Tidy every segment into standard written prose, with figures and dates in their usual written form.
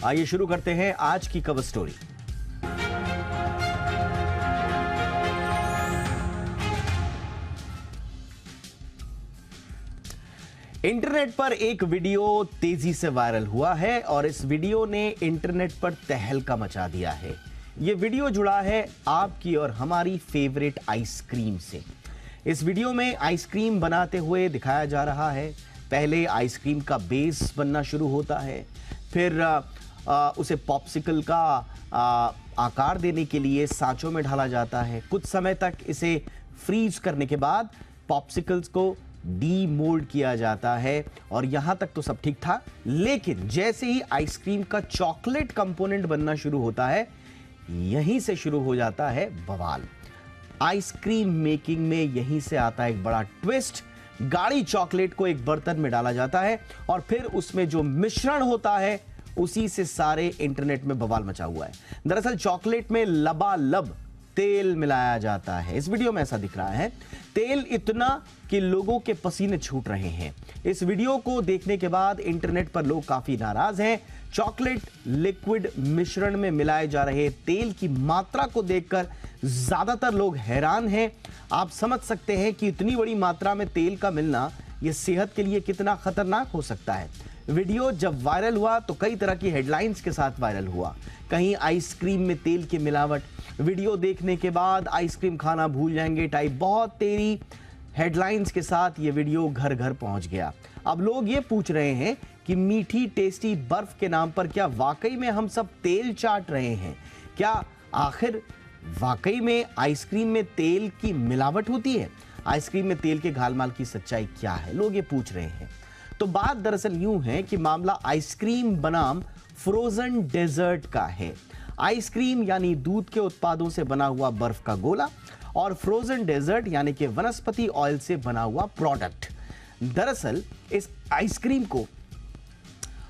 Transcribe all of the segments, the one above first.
आइए शुरू करते हैं आज की कवर स्टोरी। इंटरनेट पर एक वीडियो तेजी से वायरल हुआ है और इस वीडियो ने इंटरनेट पर तहलका मचा दिया है। यह वीडियो जुड़ा है आपकी और हमारी फेवरेट आइसक्रीम से। इस वीडियो में आइसक्रीम बनाते हुए दिखाया जा रहा है। पहले आइसक्रीम का बेस बनना शुरू होता है, फिर उसे पॉप्सिकल का आकार देने के लिए सांचों में ढाला जाता है। कुछ समय तक इसे फ्रीज करने के बाद पॉप्सिकल्स को डीमोल्ड किया जाता है और यहां तक तो सब ठीक था, लेकिन जैसे ही आइसक्रीम का चॉकलेट कंपोनेंट बनना शुरू होता है, यहीं से शुरू हो जाता है बवाल। आइसक्रीम मेकिंग में यहीं से आता है एक बड़ा ट्विस्ट। गाढ़ी चॉकलेट को एक बर्तन में डाला जाता है और फिर उसमें जो मिश्रण होता है उसी से सारे इंटरनेट में बवाल मचा हुआ है। दरअसल चॉकलेट में लबालब तेल मिलाया जाता है। इस वीडियो में ऐसा दिख रहा है, तेल इतना कि लोगों के पसीने छूट रहे हैं। इस वीडियो को देखने के बाद इंटरनेट पर लोग काफी नाराज हैं। चॉकलेट लिक्विड मिश्रण में मिलाए जा रहे तेल की मात्रा को देखकर ज्यादातर लोग हैरान हैं। आप समझ सकते हैं कि इतनी बड़ी मात्रा में तेल का मिलना यह सेहत के लिए कितना खतरनाक हो सकता है। वीडियो जब वायरल हुआ तो कई तरह की हेडलाइंस के साथ वायरल हुआ। कहीं आइसक्रीम में तेल की मिलावट, वीडियो देखने के बाद आइसक्रीम खाना भूल जाएंगे टाइप बहुत तेरी हेडलाइंस के साथ ये वीडियो घर घर पहुंच गया। अब लोग ये पूछ रहे हैं कि मीठी टेस्टी बर्फ के नाम पर क्या वाकई में हम सब तेल चाट रहे हैं? क्या आखिर वाकई में आइसक्रीम में तेल की मिलावट होती है? आइसक्रीम में तेल के घालमाल की सच्चाई क्या है? लोग ये पूछ रहे हैं। तो बात दरअसल यूं है कि मामला आइसक्रीम बनाम फ्रोजन डेजर्ट का है। आइसक्रीम यानी दूध के उत्पादों से बना हुआ बर्फ का गोला और फ्रोजन डेजर्ट यानी कि वनस्पति ऑयल से बना हुआ प्रोडक्ट। दरअसल इस आइसक्रीम को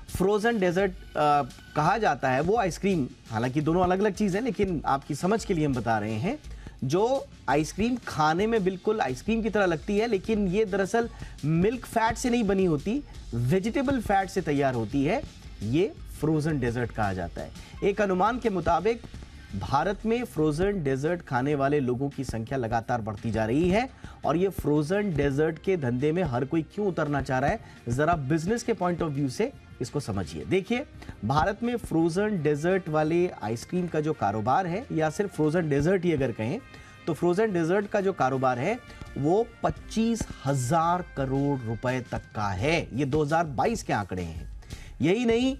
फ्रोजन डेजर्ट कहा जाता है। वो आइसक्रीम, हालांकि दोनों अलग अलग चीज है, लेकिन आपकी समझ के लिए हम बता रहे हैं, जो आइसक्रीम खाने में बिल्कुल आइसक्रीम की तरह लगती है, लेकिन ये दरअसल मिल्क फैट से नहीं बनी होती, वेजिटेबल फैट से तैयार होती है। ये फ्रोजन डेजर्ट कहा जाता है। एक अनुमान के मुताबिक भारत में फ्रोजन डेजर्ट खाने वाले लोगों की संख्या लगातार बढ़ती जा रही है और ये फ्रोजन डेजर्ट के धंधे में हर कोई क्यों उतरना चाह रहा है, जरा बिजनेस के पॉइंट ऑफ व्यू से इसको समझिए। देखिए, भारत में फ्रोजन डेजर्ट वाले आइसक्रीम का जो कारोबार है, या सिर्फ फ्रोजन डेजर्ट ही अगर कहें तो फ्रोजन डेजर्ट का जो कारोबार है वो 25,000 करोड़ रुपए तक का है। ये 2022 के आंकड़े हैं। यही नहीं,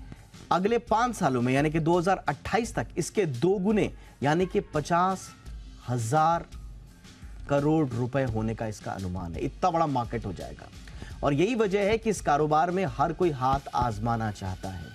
अगले 5 सालों में यानी कि 2028 तक इसके 2 गुने यानी कि 50,000 करोड़ रुपए होने का इसका अनुमान है। इतना बड़ा मार्केट हो जाएगा और यही वजह है कि इस कारोबार में हर कोई हाथ आजमाना चाहता है।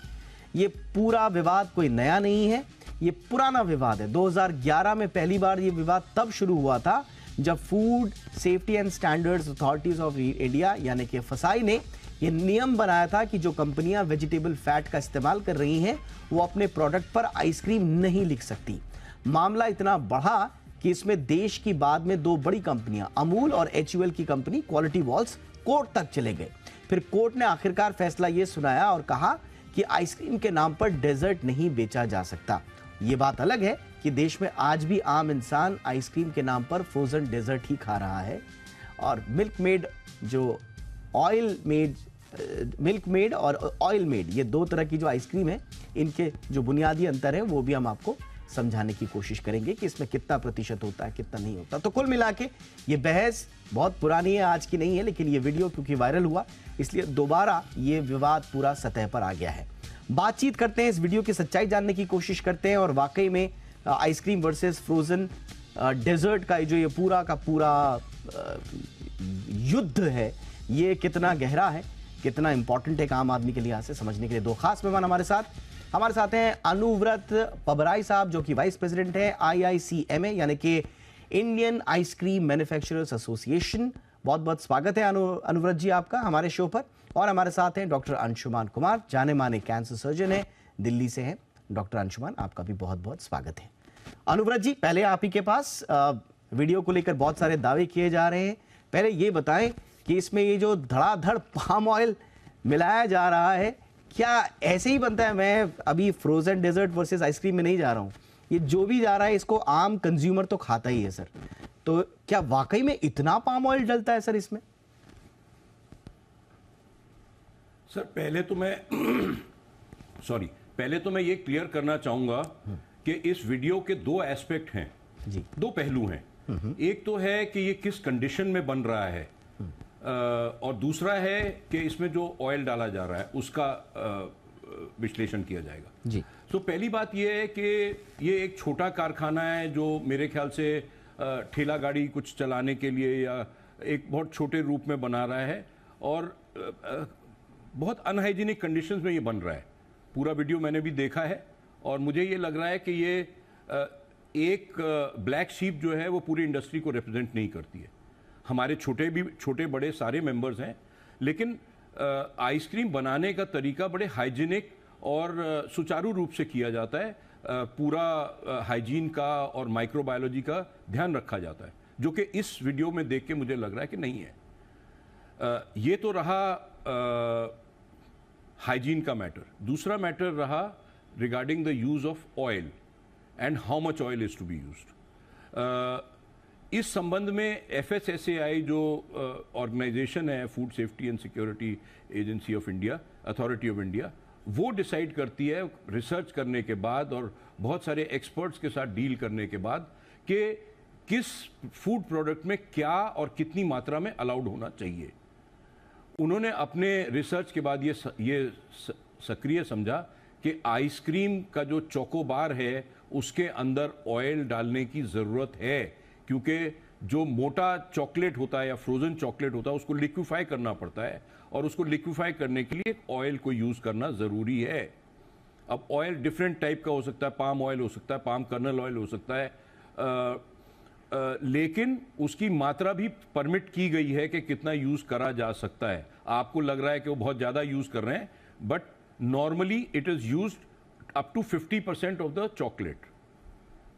ये पूरा विवाद कोई नया नहीं है, ये पुराना विवाद है। 2011 में पहली बार ये विवाद तब शुरू हुआ था जब food safety and standards authorities of India यानी कि फसाई ने ये नियम बनाया था कि जो कंपनियां वेजिटेबल फैट का इस्तेमाल कर रही हैं वो अपने प्रोडक्ट पर आइसक्रीम नहीं लिख सकती। मामला इतना बढ़ा कि इसमें देश की बाद में 2 बड़ी कंपनियां अमूल और HUL की कंपनी क्वालिटी वॉल्स कोर्ट तक चले गए। फिर कोर्ट ने आखिरकार फैसला ये सुनाया और कहा कि आइसक्रीम के नाम पर डेजर्ट नहीं बेचा जा सकता। ये बात अलग है कि देश में आज भी आम इंसान आइसक्रीम के नाम पर फ्रोजन डेजर्ट ही खा रहा है और मिल्क मेड और ऑयल मेड, ये 2 तरह की जो आइसक्रीम है, इनके जो बुनियादी अंतर है वो भी हम आपको समझाने की कोशिश करेंगे कि इसमें कितना प्रतिशत होता है, कितना नहीं होता। तो कुल मिला के ये बहस बहुत पुरानी है, आज की नहीं है, लेकिन ये वीडियो क्योंकि वायरल हुआ इसलिए दोबारा ये विवाद पूरा सतह पर आ गया है। बातचीत करते हैं, इस वीडियो की सच्चाई जानने की कोशिश करते हैं और वाकई में आइसक्रीम वर्सेस फ्रोजन डेजर्ट का जो ये पूरा का पूरा युद्ध है, ये कितना गहरा है, कितना इंपॉर्टेंट है आम आदमी के लिए, से समझने के लिए 2 खास मेहमान हमारे साथ हैं अनुव्रत पबराई साहब, जो कि वाइस प्रेसिडेंट है IICMA यानी कि इंडियन आइसक्रीम मैन्युफैक्चरर्स एसोसिएशन। बहुत बहुत स्वागत है अनुव्रत जी आपका हमारे शो पर। और हमारे साथ हैं डॉक्टर अंशुमान कुमार, जाने माने कैंसर सर्जन है, दिल्ली से हैं। डॉक्टर अंशुमान, आपका भी बहुत बहुत स्वागत है। अनुव्रत जी, पहले आप ही के पास वीडियो को लेकर बहुत सारे दावे किए जा रहे हैं। पहले ये बताएं कि इसमें ये जो धड़ाधड़ पाम ऑयल मिलाया जा रहा है, क्या ऐसे ही बनता है? मैं अभी फ्रोजन डेजर्ट वर्सेस आइसक्रीम में नहीं जा रहा हूँ, ये जो भी जा रहा है इसको आम कंज्यूमर तो खाता ही है सर। तो क्या वाकई में इतना पाम ऑयल डलता है सर इसमें? सर पहले तो मैं ये क्लियर करना चाहूंगा कि इस वीडियो के दो एस्पेक्ट हैं जी। दो पहलू हैं। एक तो है कि ये किस कंडीशन में बन रहा है, और दूसरा है कि इसमें जो ऑयल डाला जा रहा है उसका विश्लेषण किया जाएगा जी। तो पहली बात यह है कि ये एक छोटा कारखाना है जो मेरे ख्याल से ठेला गाड़ी कुछ चलाने के लिए या एक बहुत छोटे रूप में बना रहा है, और बहुत अनहाइजीनिक कंडीशंस में ये बन रहा है। पूरा वीडियो मैंने भी देखा है और मुझे ये लग रहा है कि ये एक ब्लैक शीप जो है वो पूरी इंडस्ट्री को रिप्रेजेंट नहीं करती है। हमारे छोटे बड़े सारे मेंबर्स हैं, लेकिन आइसक्रीम बनाने का तरीका बड़े हाइजीनिक और सुचारू रूप से किया जाता है। पूरा हाइजीन का और माइक्रोबायोलॉजी का ध्यान रखा जाता है, जो कि इस वीडियो में देख के मुझे लग रहा है कि नहीं है। ये तो रहा हाइजीन का मैटर। दूसरा मैटर रहा regarding the use of oil and how much oil is to be used. इस संबंध में FSSAI जो ऑर्गेनाइजेशन है, food safety and security agency of India, authority of India, वो डिसाइड करती है रिसर्च करने के बाद और बहुत सारे एक्सपर्ट्स के साथ डील करने के बाद कि किस फूड प्रोडक्ट में क्या और कितनी मात्रा में अलाउड होना चाहिए। उन्होंने अपने रिसर्च के बाद ये सक्रिय समझा कि आइसक्रीम का जो चोकोबार है उसके अंदर ऑयल डालने की ज़रूरत है, क्योंकि जो मोटा चॉकलेट होता है या फ्रोजन चॉकलेट होता है उसको लिक्विफाई करना पड़ता है, और उसको लिक्विफाई करने के लिए ऑयल को यूज़ करना ज़रूरी है। अब ऑयल डिफरेंट टाइप का हो सकता है, पाम ऑयल हो सकता है, पाम कर्नल ऑयल हो सकता है, लेकिन उसकी मात्रा भी परमिट की गई है कि कितना यूज़ करा जा सकता है। आपको लग रहा है कि वो बहुत ज़्यादा यूज़ कर रहे हैं, but normally it is used up to 50% of the chocolate.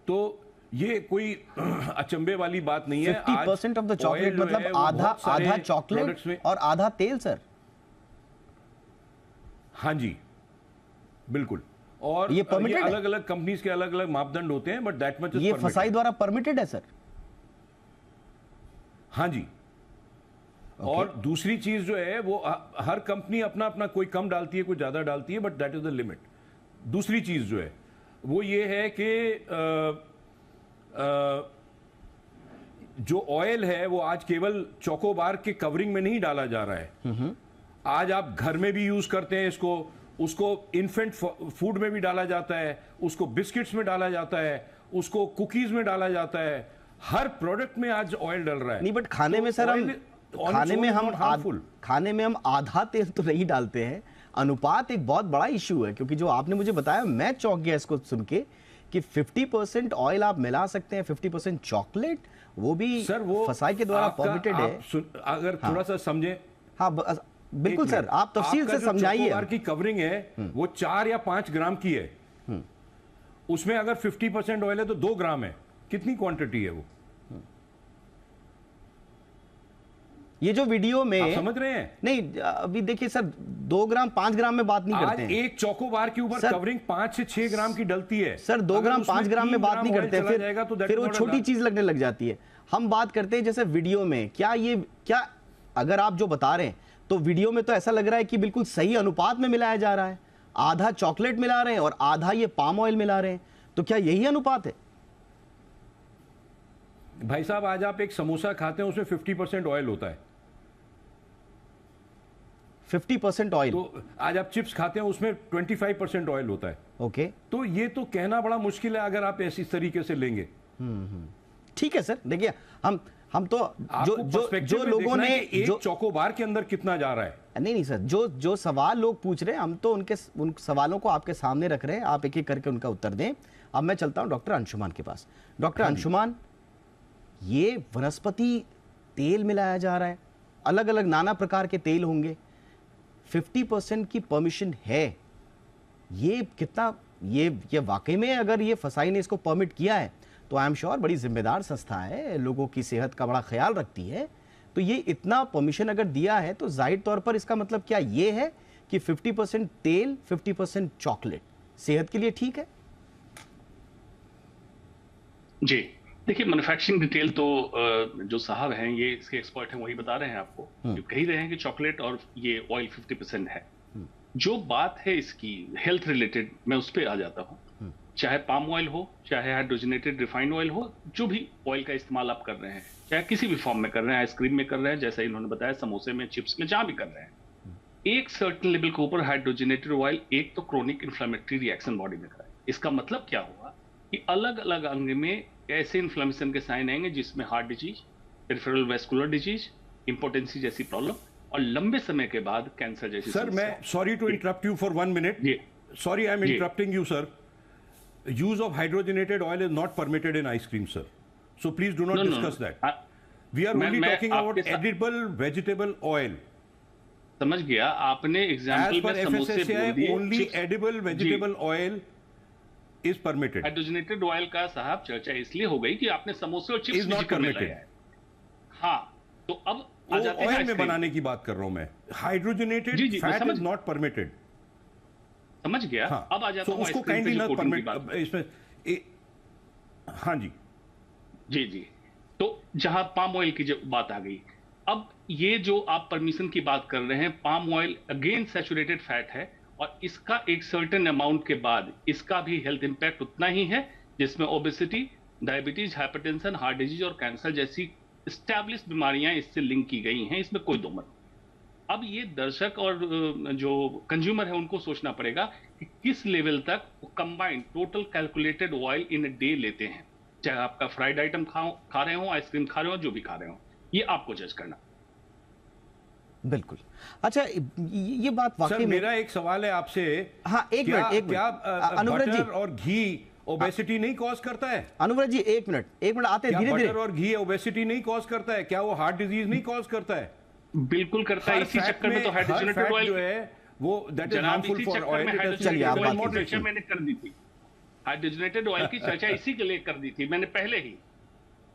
तो ये कोई अचंभे वाली बात नहीं है। 50% ऑफ द चॉकलेट मतलब आधा चॉकलेट और आधा तेल सर? हाँ जी, बिल्कुल। और ये परमिटेड है? अलग अलग कंपनीज के अलग अलग मापदंड होते हैं, बट दैट मच ये फसाई द्वारा परमिटेड है सर? हाँ जी। और दूसरी चीज जो है वो हर कंपनी अपना अपना, कोई कम डालती है कोई ज्यादा डालती है, but that is the limit. दूसरी चीज जो है वो ये है कि जो ऑयल है वो आज केवल चोकोबार के कवरिंग में नहीं डाला जा रहा है। आज आप घर में भी यूज करते हैं इसको, उसको इन्फेंट फूड में भी डाला जाता है, उसको बिस्किट्स में डाला जाता है, उसको कुकीज में डाला जाता है। हर प्रोडक्ट में आज ऑयल डल रहा है। नहीं, बट खाने में सर खाने में हम आधा तेल तो नहीं डालते हैं। अनुपात एक बहुत बड़ा इश्यू है, क्योंकि जो आपने मुझे बताया मैं चौंक गया इसको सुन के कि 50% ऑयल आप मिला सकते हैं, 50% चॉकलेट, वो भी सर वो फसाई के द्वारा परमिटेड है। अगर थोड़ा सा समझे। हाँ बिल्कुल सर, आप तफसील से समझाइए। चोकोबार की कवरिंग है वो 4 या 5 ग्राम की है, उसमें अगर 50% ऑयल है तो 2 ग्राम है। कितनी क्वांटिटी है वो? ये जो वीडियो में आप समझ रहे हैं? नहीं, अभी देखिए सर, 2 ग्राम 5 ग्राम में बात नहीं करते हैं। एक चोकोबार के ऊपर कवरिंग 5 से 6 ग्राम की डलती है सर। 2 ग्राम 5 ग्राम में बात नहीं करते, फिर वो छोटी चीज लगने लग जाती है। हम बात करते हैं जैसे वीडियो में, क्या अगर आप जो बता रहे हैं तो वीडियो में तो ऐसा लग रहा है कि बिल्कुल सही अनुपात में मिलाया जा रहा है। आधा चॉकलेट मिला रहे हैं और आधा ये पाम ऑयल मिला रहे हैं, तो क्या यही अनुपात है? भाई साहब, आज आप एक समोसा खाते हैं उसमें 50% ऑयल होता है। 50% ऑयल। तो आज आप चिप्स खाते हैं उसमें 25% ऑयल होता है। ओके। तो ये तो कहना बड़ा मुश्किल है अगर आप ऐसी तरीके से लेंगे। ठीक है सर, देखिए हम तो जो लोगों ने एक चोकोबार के अंदर कितना जा रहा है। नहीं सर, जो सवाल लोग पूछ रहे हैं हम तो उन सवालों को आपके सामने रख रहे हैं, आप एक एक करके उनका उत्तर दें। अब मैं चलता हूं डॉक्टर अंशुमान के पास। डॉक्टर अंशुमान, ये वनस्पति तेल मिलाया जा रहा है, अलग अलग नाना प्रकार के तेल होंगे, 50% की परमिशन है, ये कितना, ये वाकई में अगर ये फसाई ने इसको परमिट किया है तो आई एम श्योर बड़ी जिम्मेदार संस्था है, लोगों की सेहत का बड़ा ख्याल रखती है, तो ये इतना परमिशन अगर दिया है तो जाहिर तौर पर इसका मतलब क्या ये है कि 50% तेल 50% चॉकलेट सेहत के लिए ठीक है? जी, देखिए मैन्युफैक्चरिंग डिटेल तो जो साहब हैं ये इसके एक्सपर्ट हैं वही बता रहे हैं आपको। ये कह ही रहे हैं कि चॉकलेट और ये ऑयल 50% है। जो बात है इसकी हेल्थ रिलेटेड, मैं उस पर आ जाता हूँ। चाहे पाम ऑयल हो, चाहे हाइड्रोजनेटेड रिफाइंड ऑयल हो, जो भी ऑयल का इस्तेमाल आप कर रहे हैं, चाहे किसी भी फॉर्म में कर रहे हैं, आइसक्रीम में कर रहे हैं, जैसा इन्होंने बताया, समोसे में, चिप्स में, जहां भी कर रहे हैं, एक सर्टेन लेवल के ऊपर हाइड्रोजनेटेड ऑयल एक तो क्रोनिक इन्फ्लेमेटरी रिएक्शन बॉडी में कराए। इसका मतलब क्या हुआ कि अलग अलग अंग में ऐसे इन्फ्लेमेशन के साइन आएंगे जिसमें heart disease, peripheral vascular disease, impotency जैसी प्रॉब्लम और लंबे समय के बाद कैंसर जैसी सर, मैं sorry to interrupt you for 1 minute. Sorry, I'm interrupting you, sir. Use of hydrogenated oil is not permitted in ice cream, sir. So please do not discuss that. We are only talking about edible vegetable oil. समझ गया आपने example में समोसे बोल दिए। only edible vegetable oil is permitted. Hydrogenated oil का साहब चर्चा इसलिए हो गई कि आपने समोसे और चिप्स Is not permitted. हाँ, तो अब आ जाते हैं ऑयल में बनाने की बात कर रहा हूं मैं। Hydrogenated fat is not permitted. समझ गया। हाँ, अब आ जाता हूं उसको काइंडली नॉट परमिट इसमें। हाँ जी जी जी। तो जहां पाम ऑयल की जो बात आ गई, अब ये जो आप परमिशन की बात कर रहे हैं, palm oil again saturated fat है और इसका एक सर्टेन अमाउंट के बाद इसका भी हेल्थ इंपैक्ट उतना ही है जिसमें obesity, diabetes, hypertension, heart disease और कैंसर जैसी एस्टैब्लिश बीमारियां इससे लिंक की गई हैं। इसमें कोई दो मत। अब ये दर्शक और जो कंज्यूमर है उनको सोचना पड़ेगा कि किस लेवल तक combined total calculated oil in a day लेते हैं। चाहे आपका फ्राइड आइटम खा रहे हो, आइसक्रीम खा रहे हो, जो भी खा रहे हो, ये आपको जज करना। बिल्कुल। अच्छा, ये बात वाकई में मेरा एक सवाल है आपसे। हाँ, एक मिनट। क्या अनुव्रत जी, बटर और घी ओबेसिटी नहीं कॉज करता है? अनुव्रत जी एक मिनट आते हैं धीरे-धीरे। बटर और घी ओबेसिटी नहीं कॉज करता है? क्या वो हार्ट डिजीज नहीं कॉज करता है? बिल्कुल करता है। इसी चक्कर में तो हाइड्रोजनेटेड ऑयल जो है वो that is harmful for oil. चलिए आप बात चर्चा मैंने कर दी थी। हाइड्रोजनेटेड ऑयल की चर्चा इसी के लिए कर दी थी मैंने पहले ही।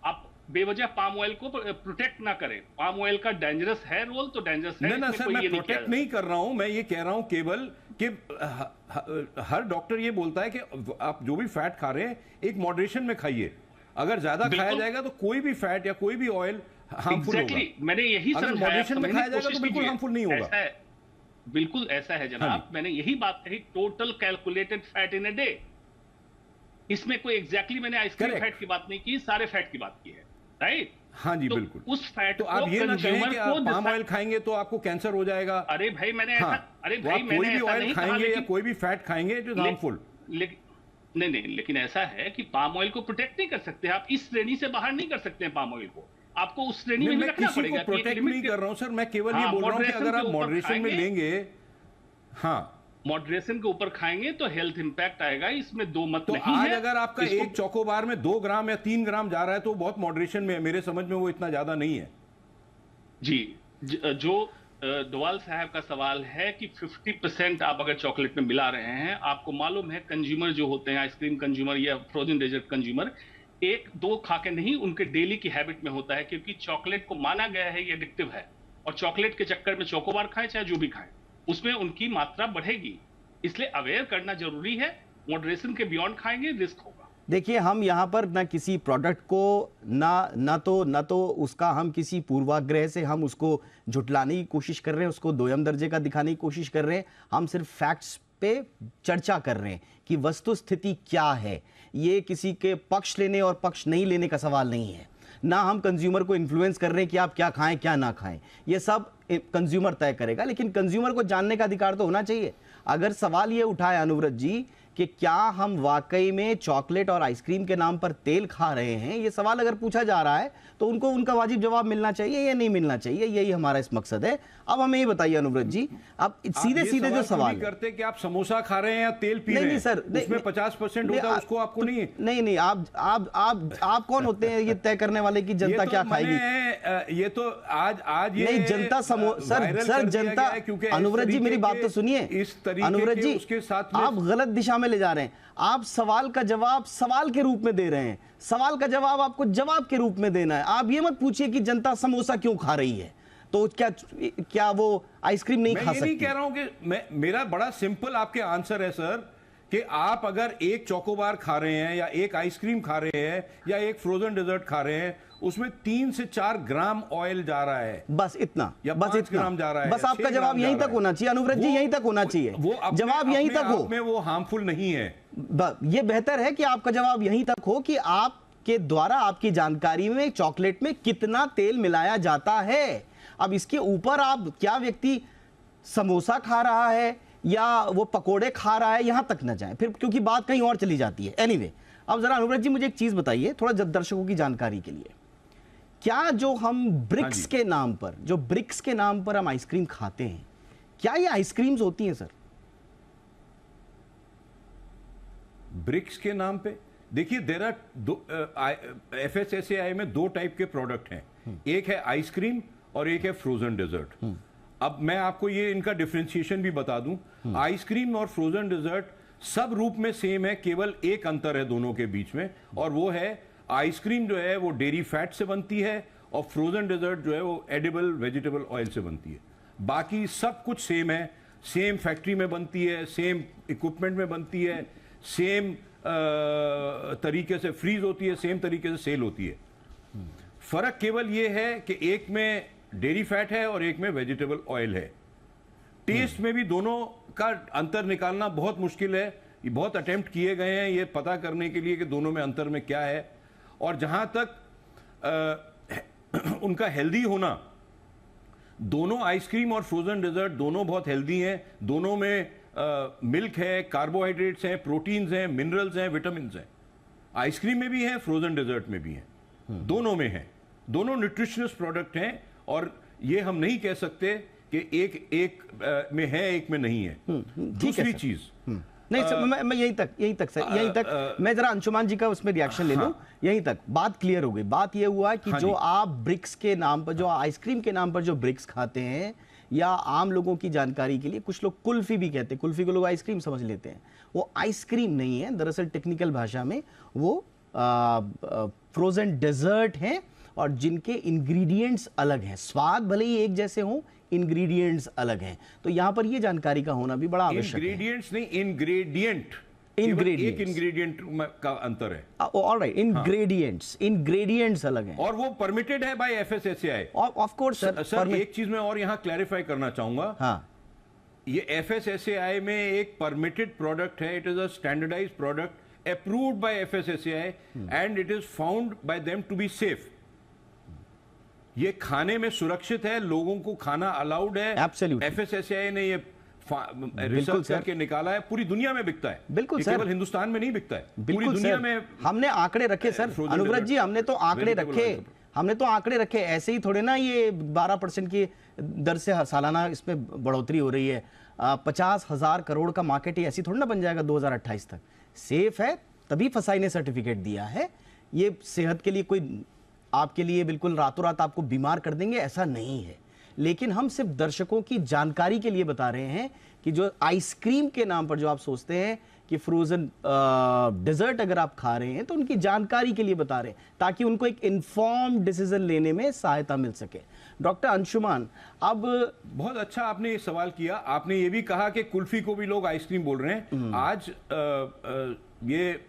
आप बेवजह पाम ऑयल को प्रोटेक्ट ना करें। पाम ऑयल का डेंजरस है रोल तो डेंजरस है। ना सर, मैं प्रोटेक्ट नहीं कर रहा हूं। मैं ये कह रहा हूं केवल कि हर डॉक्टर ये बोलता है कि आप जो भी फैट खा रहे हैं एक मॉडरेशन में खाइए। अगर ज्यादा खाया जाएगा तो कोई भी फैट या कोई भी ऑयल हार्मफुल होगा। मैंने यही मॉडरेशन में खाया जाएगा तो बिल्कुल हार्मफुल नहीं होगा। बिल्कुल ऐसा है जनाब। मैंने यही बात कही, total calculated fat in a day. इसमें कोई एग्जैक्टली मैंने आइसक्रीम फैट की बात नहीं की, सारे फैट की बात की है। राइट? हाँ जी, तो बिल्कुल। उस फैट तो आप ये ना कहें कि आप पाम ऑयल खाएंगे तो आपको कैंसर हो जाएगा। अरे भाई मैंने ऐसा, अरे भाई कोई भी ऑयल खाएंगे या कोई भी फैट खाएंगे इट इज हार्मफुल। नहीं, लेकिन ऐसा है कि पाम ऑयल को प्रोटेक्ट नहीं कर सकते आप। इस श्रेणी से बाहर नहीं कर सकते हैं पाम ऑयल को। आपको उस श्रेणी में रखना पड़ेगा। मैं प्रोटेक्ट नहीं कर रहा हूं सर, मैं केवल ये बोल रहा हूं कि अगर आप मॉडरेशन में लेंगे, हाँ मॉडरेशन के ऊपर खाएंगे तो हेल्थ इंपैक्ट आएगा, इसमें दो मत तो नहीं आज है। अगर आपका एक चोकोबार में 2 ग्राम या 3 ग्राम जा रहा है तो बहुत मॉडरेशन में है। मेरे समझ में वो इतना ज्यादा नहीं है। जी, जो डोवाल साहब का सवाल है कि 50% आप अगर चॉकलेट में मिला रहे हैं, आपको मालूम है कंज्यूमर जो होते हैं, आइसक्रीम कंज्यूमर या फ्रोजन डेजर्ट कंज्यूमर, 1-2 खा के नहीं, उनके डेली की हैबिट में होता है। क्योंकि चॉकलेट को माना गया है ये एडिक्टिव है और चॉकलेट के चक्कर में चोकोबार खाएं चाहे जो भी खाएं, उसमें उनकी मात्रा बढ़ेगी। इसलिए अवेयर करना जरूरी है। मॉडरेशन के बियॉन्ड खाएंगे रिस्क होगा। देखिए, हम यहाँ पर ना किसी प्रोडक्ट को ना तो उसका हम किसी पूर्वाग्रह से हम उसको झुटलाने की कोशिश कर रहे हैं, उसको दोयम दर्जे का दिखाने की कोशिश कर रहे हैं। हम सिर्फ फैक्ट्स पे चर्चा कर रहे हैं कि वस्तु स्थिति क्या है। ये किसी के पक्ष लेने और पक्ष नहीं लेने का सवाल नहीं है। ना हम कंज्यूमर को इन्फ्लुएंस कर रहे हैं कि आप क्या खाएं क्या ना खाएं। ये सब कंज्यूमर तय करेगा, लेकिन कंज्यूमर को जानने का अधिकार तो होना चाहिए। अगर सवाल ये उठाए अनुव्रत जी कि क्या हम वाकई में चॉकलेट और आइसक्रीम के नाम पर तेल खा रहे हैं, ये सवाल अगर पूछा जा रहा है तो उनको उनका वाजिब जवाब मिलना चाहिए या नहीं मिलना चाहिए। यही हमारा इस मकसद है। अब हमें ये बताइए अनुव्रत जी, अब सीधे जो सवाल करते कि आप समोसा खा रहे हैं या तेल पी रहे हैं, सर उसमें 50% होता है, उसको आपको नहीं आप कौन होते हैं ये तय करने वाले कि जनता क्या खाएगी? ये तो आज ये नहीं, जनता सर जनता, अनुव्रत जी मेरी बात तो सुनिए। अनुव्रत जी उसके साथ आप गलत दिशा में ले जा रहे हैं। आप सवाल का जवाब सवाल के रूप में दे रहे हैं, सवाल का जवाब आपको जवाब के रूप में देना है। आप ये मत पूछिए कि जनता समोसा क्यों खा रही है। तो क्या वो आइसक्रीम नहीं खा मैं ये नहीं सकती? कह रहा हूं कि मेरा बड़ा सिंपल आपके आंसर है सर, कि आप अगर एक चोकोबार खा रहे हैं या एक आइसक्रीम खा रहे हैं या एक फ्रोजन डेजर्ट खा रहे हैं, उसमें 3 से 4 ग्राम ऑयल जा रहा है, बस इतना, या बस 5 इतना ग्राम जा रहा है, बस या आपका 6 जवाब ग्राम यहीं जा रहा तक है। होना चाहिए अनुव्रत जी, यहीं तक होना चाहिए। वो जवाब यहीं तक हो, में वो हार्मफुल नहीं है। ये बेहतर है कि आपका जवाब यहीं तक हो कि आपके द्वारा आपकी जानकारी में चॉकलेट में कितना तेल मिलाया जाता है। अब इसके ऊपर आप क्या व्यक्ति समोसा खा रहा है या वो पकोड़े खा रहा है, यहां तक न जाए फिर, क्योंकि बात कहीं और चली जाती है। एनीवे, अब जरा अनुव्रत जी मुझे एक चीज बताइए थोड़ा दर्शकों की जानकारी के लिए, क्या जो हम ब्रिक्स के नाम पर, जो ब्रिक्स के नाम पर हम आइसक्रीम खाते हैं, क्या ये आइसक्रीम्स होती हैं सर? ब्रिक्स के नाम पे देखिए, देयर आर एफएसएसएआई में 2 टाइप के प्रोडक्ट हैं, एक है आइसक्रीम और एक है फ्रोजन डेजर्ट। अब मैं आपको ये इनका डिफरेंशिएशन भी बता दूं, आइसक्रीम और फ्रोजन डेजर्ट सब रूप में सेम है, केवल एक अंतर है दोनों के बीच में, और वो है आइसक्रीम जो है वो डेयरी फैट से बनती है और फ्रोजन डेजर्ट जो है वो एडिबल वेजिटेबल ऑयल से बनती है। बाकी सब कुछ सेम है, सेम फैक्ट्री में बनती है, सेम इक्विपमेंट में बनती है, सेम तरीके से फ्रीज होती है, सेम तरीके से सेल होती है। फर्क केवल ये है कि एक में डेयरी फैट है और एक में वेजिटेबल ऑयल है। टेस्ट में भी दोनों का अंतर निकालना बहुत मुश्किल है, ये बहुत अटेम्प्ट किए गए हैं ये पता करने के लिए कि दोनों में अंतर में क्या है। और जहां तक उनका हेल्दी होना, दोनों आइसक्रीम और फ्रोजन डेजर्ट दोनों बहुत हेल्दी हैं, दोनों में मिल्क है, कार्बोहाइड्रेट्स हैं, प्रोटीन्स हैं, मिनरल्स हैं, विटामिन हैं। आइसक्रीम में भी है, फ्रोजन डेजर्ट में भी है, दोनों में है, दोनों न्यूट्रिशनस प्रोडक्ट हैं। और ये हम नहीं कह सकते कि एक में है एक में नहीं है। दूसरी चीज नहीं सर, मैं यहीं तक सर, यहीं तक मैं जरा अंशुमान जी का उसमें रिएक्शन ले लूं। यहीं तक बात क्लियर हो गई। बात ये हुआ कि जो आप ब्रिक्स के नाम पर, जो आइसक्रीम के नाम पर जो ब्रिक्स खाते हैं, या आम लोगों की जानकारी के लिए कुछ लोग कुल्फी भी कहते हैं, कुल्फी को लोग आइसक्रीम समझ लेते हैं, वो आइसक्रीम नहीं है, दरअसल टेक्निकल भाषा में वो फ्रोजन डेजर्ट हैं, और जिनके इंग्रेडिएंट्स अलग हैं। स्वाद भले ही एक जैसे हों, इंग्रेडिएंट्स अलग हैं। तो यहां पर ये जानकारी का होना भी बड़ा आवश्यक है। इंग्रेडिएंट्स नहीं, इंग्रेडिएंट, एक इंग्रेडिएंट का अंतर है। ऑलराइट, इंग्रेडिएंट्स अलग हैं और वो परमिटेड है by FSSAI. Of course sir एक चीज मैं और यहां क्लैरिफाई करना चाहूंगा। हाँ, ये एफएसएसएआई में एक परमिटेड प्रोडक्ट है, it is a standardised product approved by FSSAI and it is found by them to be safe. ये खाने में सुरक्षित है, लोगों को खाना अलाउड है। Absolutely. एफएसएसएआई ने ये रिसर्च करके निकाला है, पूरी दुनिया में बिकता है। बिल्कुल सर, केवल हिंदुस्तान में नहीं बिकता है, पूरी दुनिया में। हमने आंकड़े रखे सर, अनुव्रत जी, हमने तो आंकड़े रखे, ऐसे ही थोड़े ना ये 12% की दर से सालाना इसमें बढ़ोतरी हो रही है। 50,000 करोड़ का मार्केट ही ऐसी थोड़ी ना बन जाएगा 2028 तक। सेफ है, तभी फसाई ने सर्टिफिकेट दिया है। ये सेहत के लिए कोई आपके लिए बिल्कुल रातों रात आपको बीमार कर देंगे, ऐसा नहीं है। लेकिन हम सिर्फ दर्शकों की जानकारी के लिए बता रहे हैं कि जो आइसक्रीम के नाम पर जो आप सोचते हैं कि फ्रोजन डेजर्ट अगर आप खा रहे हैं, तो उनकी जानकारी के लिए बता रहे हैं, ताकि उनको एक इन्फॉर्म्ड डिसीजन लेने में सहायता मिल सके। डॉक्टर अंशुमान, अब बहुत अच्छा आपने ये सवाल किया। आपने ये भी कहा कि कुल्फी को भी लोग आइसक्रीम बोल रहे हैं। आज ये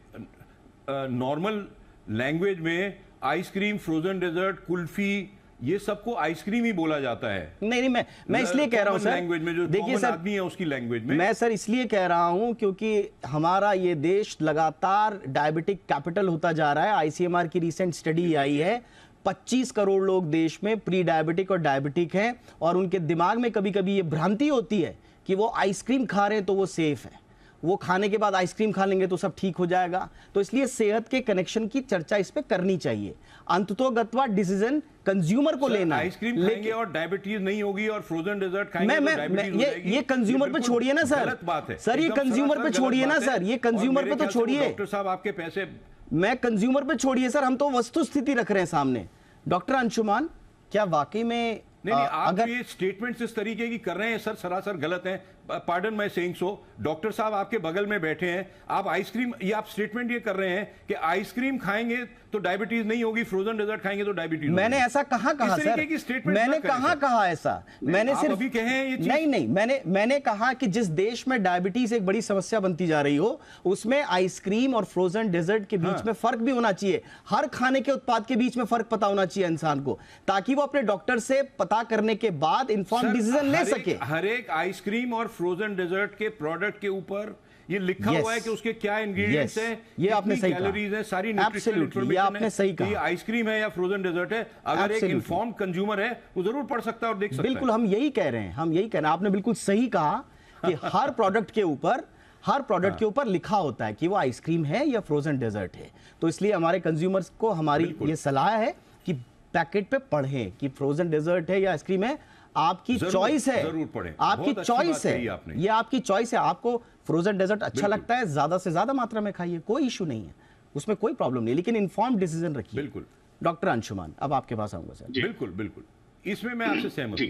नॉर्मल लैंग्वेज में आइसक्रीम, फ्रोजन डेजर्ट, कुल्फी, ये सबको आइसक्रीम ही बोला जाता है। नहीं, मैं इसलिए कह रहा हूं सर, लैंग्वेज में जो देखिए सर, आदमी है उसकी लैंग्वेज में मैं सर इसलिए कह रहा हूं क्योंकि हमारा ये देश लगातार डायबिटिक कैपिटल होता जा रहा है। आईसीएमआर की रिसेंट स्टडी आई है, 25 करोड़ लोग देश में प्री डायबिटिक और डायबिटिक हैं, और उनके दिमाग में कभी कभी ये भ्रांति होती है कि वो आइसक्रीम खा रहे हैं तो वो सेफ है, वो खाने के बाद आइसक्रीम खा लेंगे तो सब ठीक हो जाएगा। तो इसलिए सेहत के कनेक्शन की चर्चा इस पे करनी चाहिए। अंततोगत्वा डिसीजन कंज्यूमर को लेना है। आइसक्रीम खाएंगे और डायबिटीज नहीं होगी, और फ्रोजन डेजर्ट खाएंगे तो डायबिटीज हो जाएगी। ये कंज्यूमर पे छोड़िए ना सर, गलत बात है सर, ये कंज्यूमर पे छोड़िए ना सर, ये कंज्यूमर पे तो छोड़िए। डॉक्टर साहब आपके पैसे, मैं कंज्यूमर पे छोड़िए सर, हम तो वस्तु स्थिति रख रहे हैं सामने। डॉक्टर अंशुमान, क्या वाकई में नहीं, आप ये स्टेटमेंट्स इस तरीके की कर रहे हैं सर, सरासर गलत हैं। Pardon my saying so, doctor साहब आपके बगल में बैठे हैं, आप आइसक्रीम, ये आप स्टेटमेंट ये कर रहे हैं कि आइसक्रीम खाएंगे तो डायबिटीज नहीं होगी, फ्रोजन डेजर्ट खाएंगे तो डायबिटीज। मैंने ऐसा कहाँ कहा सर? मैंने कहाँ कहा ऐसा? मैंने सिर्फ अभी कहे हैं ये चीज। नहीं, मैंने कहा कि जिस देश में डायबिटीज एक बड़ी समस्या बनती जा रही हो, उसमें आइसक्रीम और फ्रोजन डेजर्ट के बीच में फर्क भी होना चाहिए। हर खाने के उत्पाद के बीच में फर्क पता होना चाहिए इंसान को, ताकि वो अपने डॉक्टर से पता करने के बाद इन्फॉर्म डिसीजन ले सके। हर एक आइसक्रीम और फ्रोजन डेजर्ट के प्रोडक्ट के ऊपर ये लिखा हुआ है कि उसके क्या इंग्रेडिएंट्स हैं, ये आपने सही कहा, कैलोरीज हैं, सारी न्यूट्रिशनल इंफॉर्मेशन, ये आपने सही कहा। ये आइसक्रीम है या फ्रोजन डेजर्ट है, अगर एक इन्फॉर्म्ड कंज्यूमर है वो जरूर पढ़ सकता है और देख सकता है। बिल्कुल, हम यही कह रहे हैं, आपने बिल्कुल सही कहा कि हर प्रोडक्ट के ऊपर लिखा होता है कि वो आइसक्रीम है या फ्रोजन डेजर्ट है। तो इसलिए हमारे कंज्यूमर्स को हमारी ये सलाह है कि पैकेट पे पढ़ें कि फ्रोजन डेजर्ट है या आइसक्रीम है। आपकी चॉइस है, जरूर पढ़ें, आपकी चॉइस है, ये आपकी चॉइस है। आपको फ्रोजन डेजर्ट अच्छा लगता है, ज्यादा से ज्यादा मात्रा में खाइए, कोई इशू नहीं है, उसमें कोई प्रॉब्लम नहीं, लेकिन इन्फॉर्म्ड डिसीजन रखिए। बिल्कुल। डॉक्टर अंशुमान, अब आपके पास आऊंगा सर। बिल्कुल, इसमें मैं आपसे सहमत हूं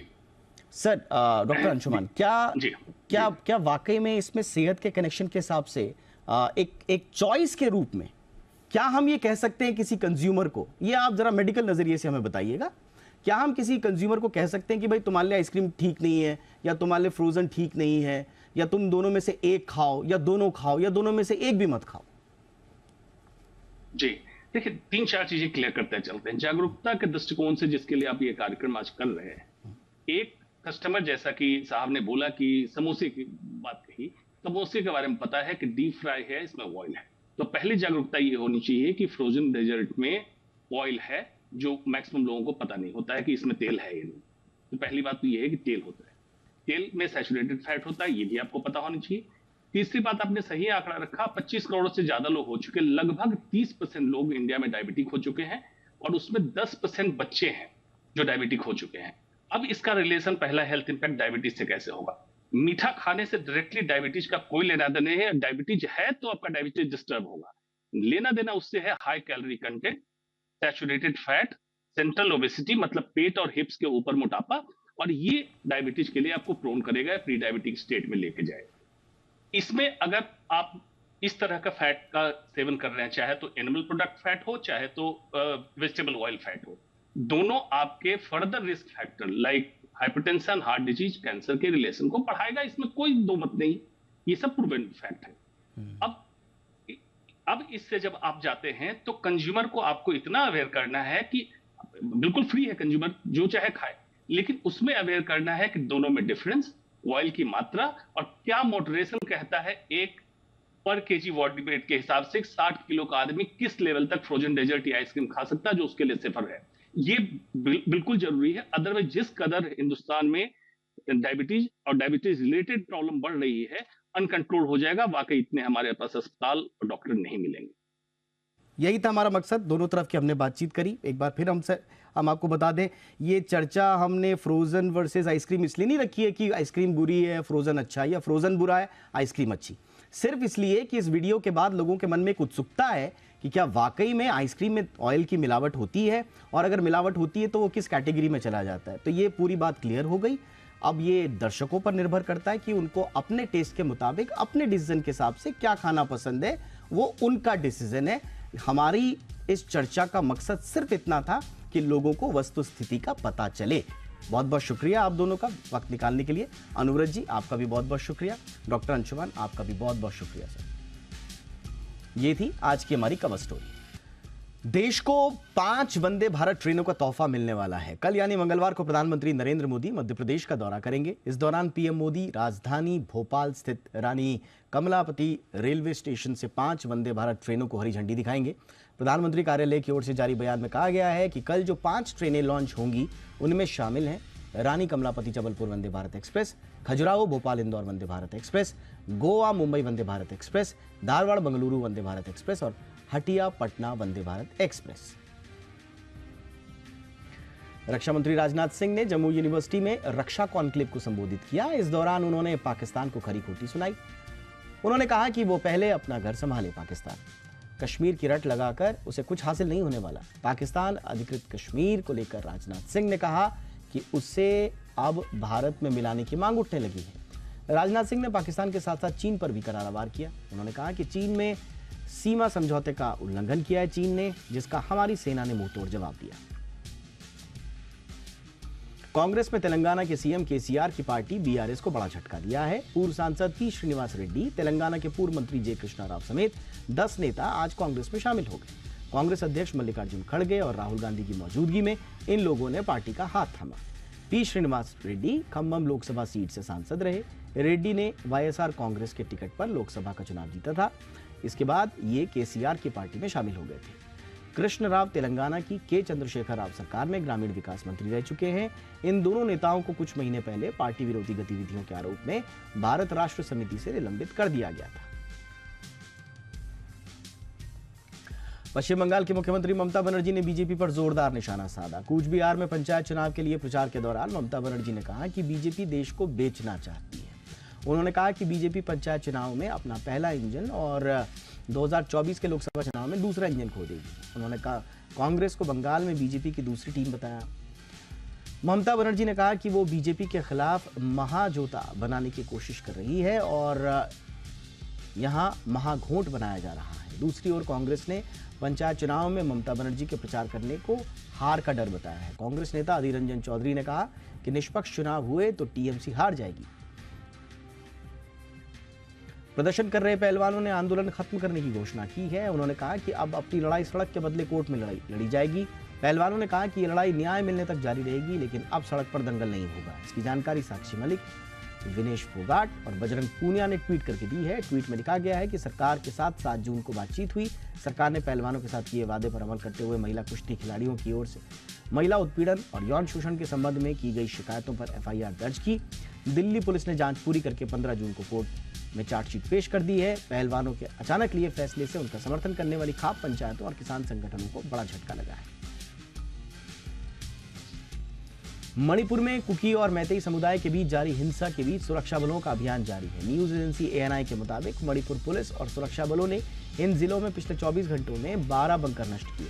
सर। डॉक्टर अंशुमान, क्या वाकई में इसमें सेहत के कनेक्शन के हिसाब से एक चॉइस के रूप में क्या हम ये कह सकते हैं किसी कंज्यूमर को, ये आप जरा मेडिकल नजरिए से हमें बताइएगा, क्या हम किसी कंज्यूमर को कह सकते हैं कि भाई तुम्हारे लिए आइसक्रीम ठीक नहीं है, या तुम्हारे लिए फ्रोजन ठीक नहीं है, या तुम दोनों में से एक खाओ, या दोनों खाओ, या दोनों में से एक भी मत खाओ? जी देखिए, 3-4 चीजें क्लियर करते चलते हैं जागरूकता के दृष्टिकोण से, जिसके लिए आप ये कार्यक्रम आज कर रहे हैं। एक कस्टमर, जैसा कि साहब ने बोला कि समोसे की बात कही, समोसे के बारे में पता है कि डीप फ्राई है, इसमें ऑयल है, तो पहली जागरूकता ये होनी चाहिए कि फ्रोजन डेजर्ट में ऑयल है, जो मैक्सिमम लोगों को पता नहीं होता है कि इसमें तेल है या नहीं। तो पहली बात तो ये है कि तेल होता है, तेल में सैचुरेटेड फैट होता है, ये भी आपको पता होनी चाहिए। तीसरी बात, आपने सही आंकड़ा रखा, 25 करोड़ से ज्यादा लोग हो चुके, लगभग 30% लोग इंडिया में डायबिटिक हो चुके हैं, और उसमें 10% बच्चे हैं जो डायबिटिक हो चुके हैं। अब इसका रिलेशन, पहला हेल्थ इंपैक्ट डायबिटीज से कैसे होगा? मीठा खाने से डायरेक्टली डायबिटीज का कोई लेना देना नहीं है। डायबिटीज है तो आपका डायबिटीज डिस्टर्ब होगा, लेना देना उससे है high calorie content, saturated fat, central obesity मतलब पेट और हिप्स के ऊपर मोटापा, और ये डायबिटीज के लिए आपको प्रोन करेगा, प्री डायबिटिक स्टेट में लेके जाएगा। इसमें अगर आप इस तरह का फैट का सेवन कर रहे हैं, चाहे तो एनिमल प्रोडक्ट फैट हो, चाहे तो वेजिटेबल ऑयल फैट हो, दोनों आपके further risk factor like hypertension, heart disease, cancer के रिलेशन को बढ़ाएगा, इसमें कोई दो मत नहीं, ये सब प्रूवन फैक्ट है। अब इससे जब आप जाते हैं तो कंज्यूमर को आपको इतना अवेयर करना है कि बिल्कुल फ्री है, कंज्यूमर जो चाहे खाए, लेकिन उसमें अवेयर करना है कि दोनों में डिफरेंस, ऑयल की मात्रा, और क्या मॉडरेशन कहता है एक पर केजी बॉडी वेट के हिसाब से 60 किलो का आदमी किस लेवल तक फ्रोजन डेजर्ट या आइसक्रीम खा सकता है जो उसके लिए सेफर है। ये बिल्कुल जरूरी है, अदरवाइज जिस कदर हिंदुस्तान में डायबिटीज और डायबिटीज रिलेटेड प्रॉब्लम बढ़ रही है, अनकंट्रोल हो जाएगा, वाकई इतने हमारे पास अस्पताल और डॉक्टर नहीं मिलेंगे। यही था हमारा मकसद, दोनों तरफ की हमने बातचीत करी। एक बार फिर हम आपको बता दें, ये चर्चा हमने फ्रोजन वर्सेस आइसक्रीम इसलिए नहीं रखी है कि आइसक्रीम बुरी है फ्रोजन अच्छा है, या फ्रोजन बुरा है आइसक्रीम अच्छी, सिर्फ इसलिए कि इस वीडियो के बाद लोगों के मन में एक उत्सुकता है कि क्या वाकई में आइसक्रीम में ऑयल की मिलावट होती है, और अगर मिलावट होती है तो वो किस कैटेगरी में चला जाता है। तो ये पूरी बात क्लियर हो गई। अब ये दर्शकों पर निर्भर करता है कि उनको अपने टेस्ट के मुताबिक, अपने डिसीजन के हिसाब से क्या खाना पसंद है, वो उनका डिसीजन है। हमारी इस चर्चा का मकसद सिर्फ इतना था कि लोगों को वस्तु स्थिति का पता चले। बहुत बहुत शुक्रिया आप दोनों का वक्त निकालने के लिए। अनुव्रत जी, आपका भी बहुत बहुत शुक्रिया। डॉक्टर अंशुमान, आपका भी बहुत बहुत शुक्रिया सर। ये थी आज की हमारी कवर स्टोरी। देश को 5 वंदे भारत ट्रेनों का तोहफा मिलने वाला है। कल यानी मंगलवार को प्रधानमंत्री नरेंद्र मोदी मध्य प्रदेश का दौरा करेंगे। इस दौरान पीएम मोदी राजधानी भोपाल स्थित रानी कमलापति रेलवे स्टेशन से 5 वंदे भारत ट्रेनों को हरी झंडी दिखाएंगे। प्रधानमंत्री कार्यालय की ओर से जारी बयान में कहा गया है कि कल जो 5 ट्रेनें लॉन्च होंगी उनमें शामिल हैं रानी Kamlapati Jabalpur Vande Bharat express, Khajuraho Bhopal Indore Vande Bharat express, Goa Mumbai Vande Bharat express, Dharwad Bengaluru Vande Bharat express और हटिया पटना वंदे भारत एक्सप्रेस। रक्षा मंत्री राजनाथ सिंह ने जम्मू यूनिवर्सिटी में रक्षा कॉन्क्लेव को संबोधित किया। इस दौरान उन्होंने पाकिस्तान को खरी खोटी सुनाई। उन्होंने कहा कि वो पहले अपना घर संभाले। पाकिस्तान कश्मीर की रट लगाकर उसे कुछ हासिल नहीं होने वाला। पाकिस्तान अधिकृत कश्मीर को लेकर राजनाथ सिंह ने कहा कि उसे अब भारत में मिलाने की मांग उठने लगी है। राजनाथ सिंह ने पाकिस्तान के साथ साथ चीन पर भी करारा वार किया। उन्होंने कहा कि चीन में सीमा समझौते का उल्लंघन किया है चीन ने, जिसका हमारी सेना ने मुंहतोड़ जवाब दिया। कांग्रेस में तेलंगाना के सीएम केसीआर की पार्टी बीआरएस को बड़ा झटका दिया है। पूर्व सांसद पी श्रीनिवास रेड्डी, तेलंगाना के पूर्व मंत्री जे कृष्णा राव समेत 10 नेता आज कांग्रेस में शामिल हो गए। कांग्रेस अध्यक्ष मल्लिकार्जुन खड़गे और राहुल गांधी की मौजूदगी में इन लोगों ने पार्टी का हाथ थामा। पी श्रीनिवास रेड्डी खम्मम लोकसभा सीट से सांसद रहे। रेड्डी ने वाईएसआर कांग्रेस के टिकट पर लोकसभा का चुनाव जीता था। इसके बाद ये केसीआर की पार्टी में शामिल हो गए थे। कृष्ण राव तेलंगाना की के चंद्रशेखर राव सरकार में ग्रामीण विकास मंत्री रह चुके हैं। इन दोनों नेताओं को कुछ महीने पहले पार्टी विरोधी गतिविधियों के आरोप में भारत राष्ट्र समिति से निलंबित कर दिया गया था। पश्चिम बंगाल की मुख्यमंत्री ममता बनर्जी ने बीजेपी पर जोरदार निशाना साधा। कूच बिहार में पंचायत चुनाव के लिए प्रचार के दौरान ममता बनर्जी ने कहा कि बीजेपी देश को बेचना चाहती है। उन्होंने कहा कि बीजेपी पंचायत चुनाव में अपना पहला इंजन और 2024 के लोकसभा चुनाव में दूसरा इंजन खो देगी। उन्होंने कहा कांग्रेस को बंगाल में बीजेपी की दूसरी टीम बताया। ममता बनर्जी ने कहा कि वो बीजेपी के खिलाफ महाजोता बनाने की कोशिश कर रही है और यहां महाघोट बनाया जा रहा है। दूसरी ओर कांग्रेस ने पंचायत चुनाव में ममता बनर्जी के प्रचार करने को हार का डर बताया है। कांग्रेस नेता अधीर रंजन चौधरी ने कहा कि निष्पक्ष चुनाव हुए तो टीएमसी हार जाएगी। प्रदर्शन कर रहे पहलवानों ने आंदोलन खत्म करने की घोषणा की है। उन्होंने कहा कि अब अपनी लड़ाई सड़क के बदले कोर्ट में लड़ी जाएगी। पहलवानों ने कहा कि ये लड़ाई न्याय मिलने तक जारी रहेगी, लेकिन अब सड़क पर दंगल नहीं होगा। इसकी जानकारी साक्षी मलिक, विनेश फोगाट और बजरंग पूनिया ने ट्वीट करके दी है। ट्वीट में लिखा गया है कि सरकार के साथ 7 जून को बातचीत हुई। सरकार ने पहलवानों के साथ किए वादे पर अमल करते हुए महिला कुश्ती खिलाड़ियों की ओर से महिला उत्पीड़न और यौन शोषण के संबंध में की गई शिकायतों पर एफआईआर दर्ज की। दिल्ली पुलिस ने जांच पूरी करके 15 जून को कोर्ट में चार्जशीट पेश कर दी है। पहलवानों के अचानक लिए फैसले से उनका समर्थन करने वाली खाप पंचायतों और किसान संगठनों को बड़ा झटका लगा है। मणिपुर में कुकी और मैतेई समुदाय के बीच जारी हिंसा के बीच सुरक्षा बलों का अभियान जारी है। न्यूज एजेंसी एएनआई के मुताबिक मणिपुर पुलिस और सुरक्षा बलों ने इन जिलों में पिछले 24 घंटों में 12 बंकर नष्ट किए।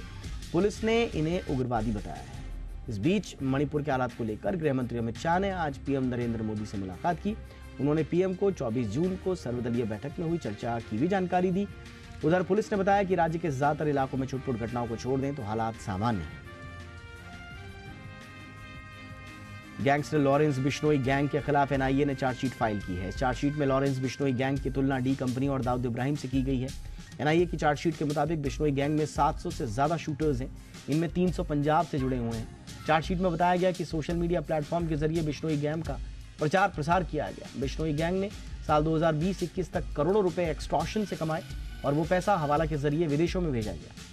पुलिस ने इन्हें उग्रवादी बताया है। इस बीच मणिपुर के हालात को लेकर गृह मंत्री अमित शाह ने आज पीएम नरेंद्र मोदी से मुलाकात की। उन्होंने पीएम को 24 जून को सर्वदलीय बैठक में हुई चर्चा की भी जानकारी दी। उधर पुलिस ने बताया कि राज्य के ज्यादातर इलाकों में छुटपुट घटनाओं को छोड़ दें तो हालात सामान्य हैं। गैंगस्टर लॉरेंस बिश्नोई गैंग के खिलाफ एनआईए ने चार्जशीट फाइल की है। चार्जशीट में लॉरेंस बिश्नोई गैंग की तुलना डी कंपनी और दाऊद इब्राहिम से की गई है। एनआईए की चार्जशीट के मुताबिक बिश्नोई गैंग में 700 से ज्यादा शूटर्स हैं। इनमें 300 पंजाब से जुड़े हुए हैं। चार्जशीट में बताया गया कि सोशल मीडिया प्लेटफॉर्म के जरिए बिश्नोई गैंग का प्रचार प्रसार किया गया। बिश्नोई गैंग ने साल 2020-21 तक करोड़ों रुपए एक्सटॉर्शन से कमाए और वो पैसा हवाला के जरिए विदेशों में भेजा गया।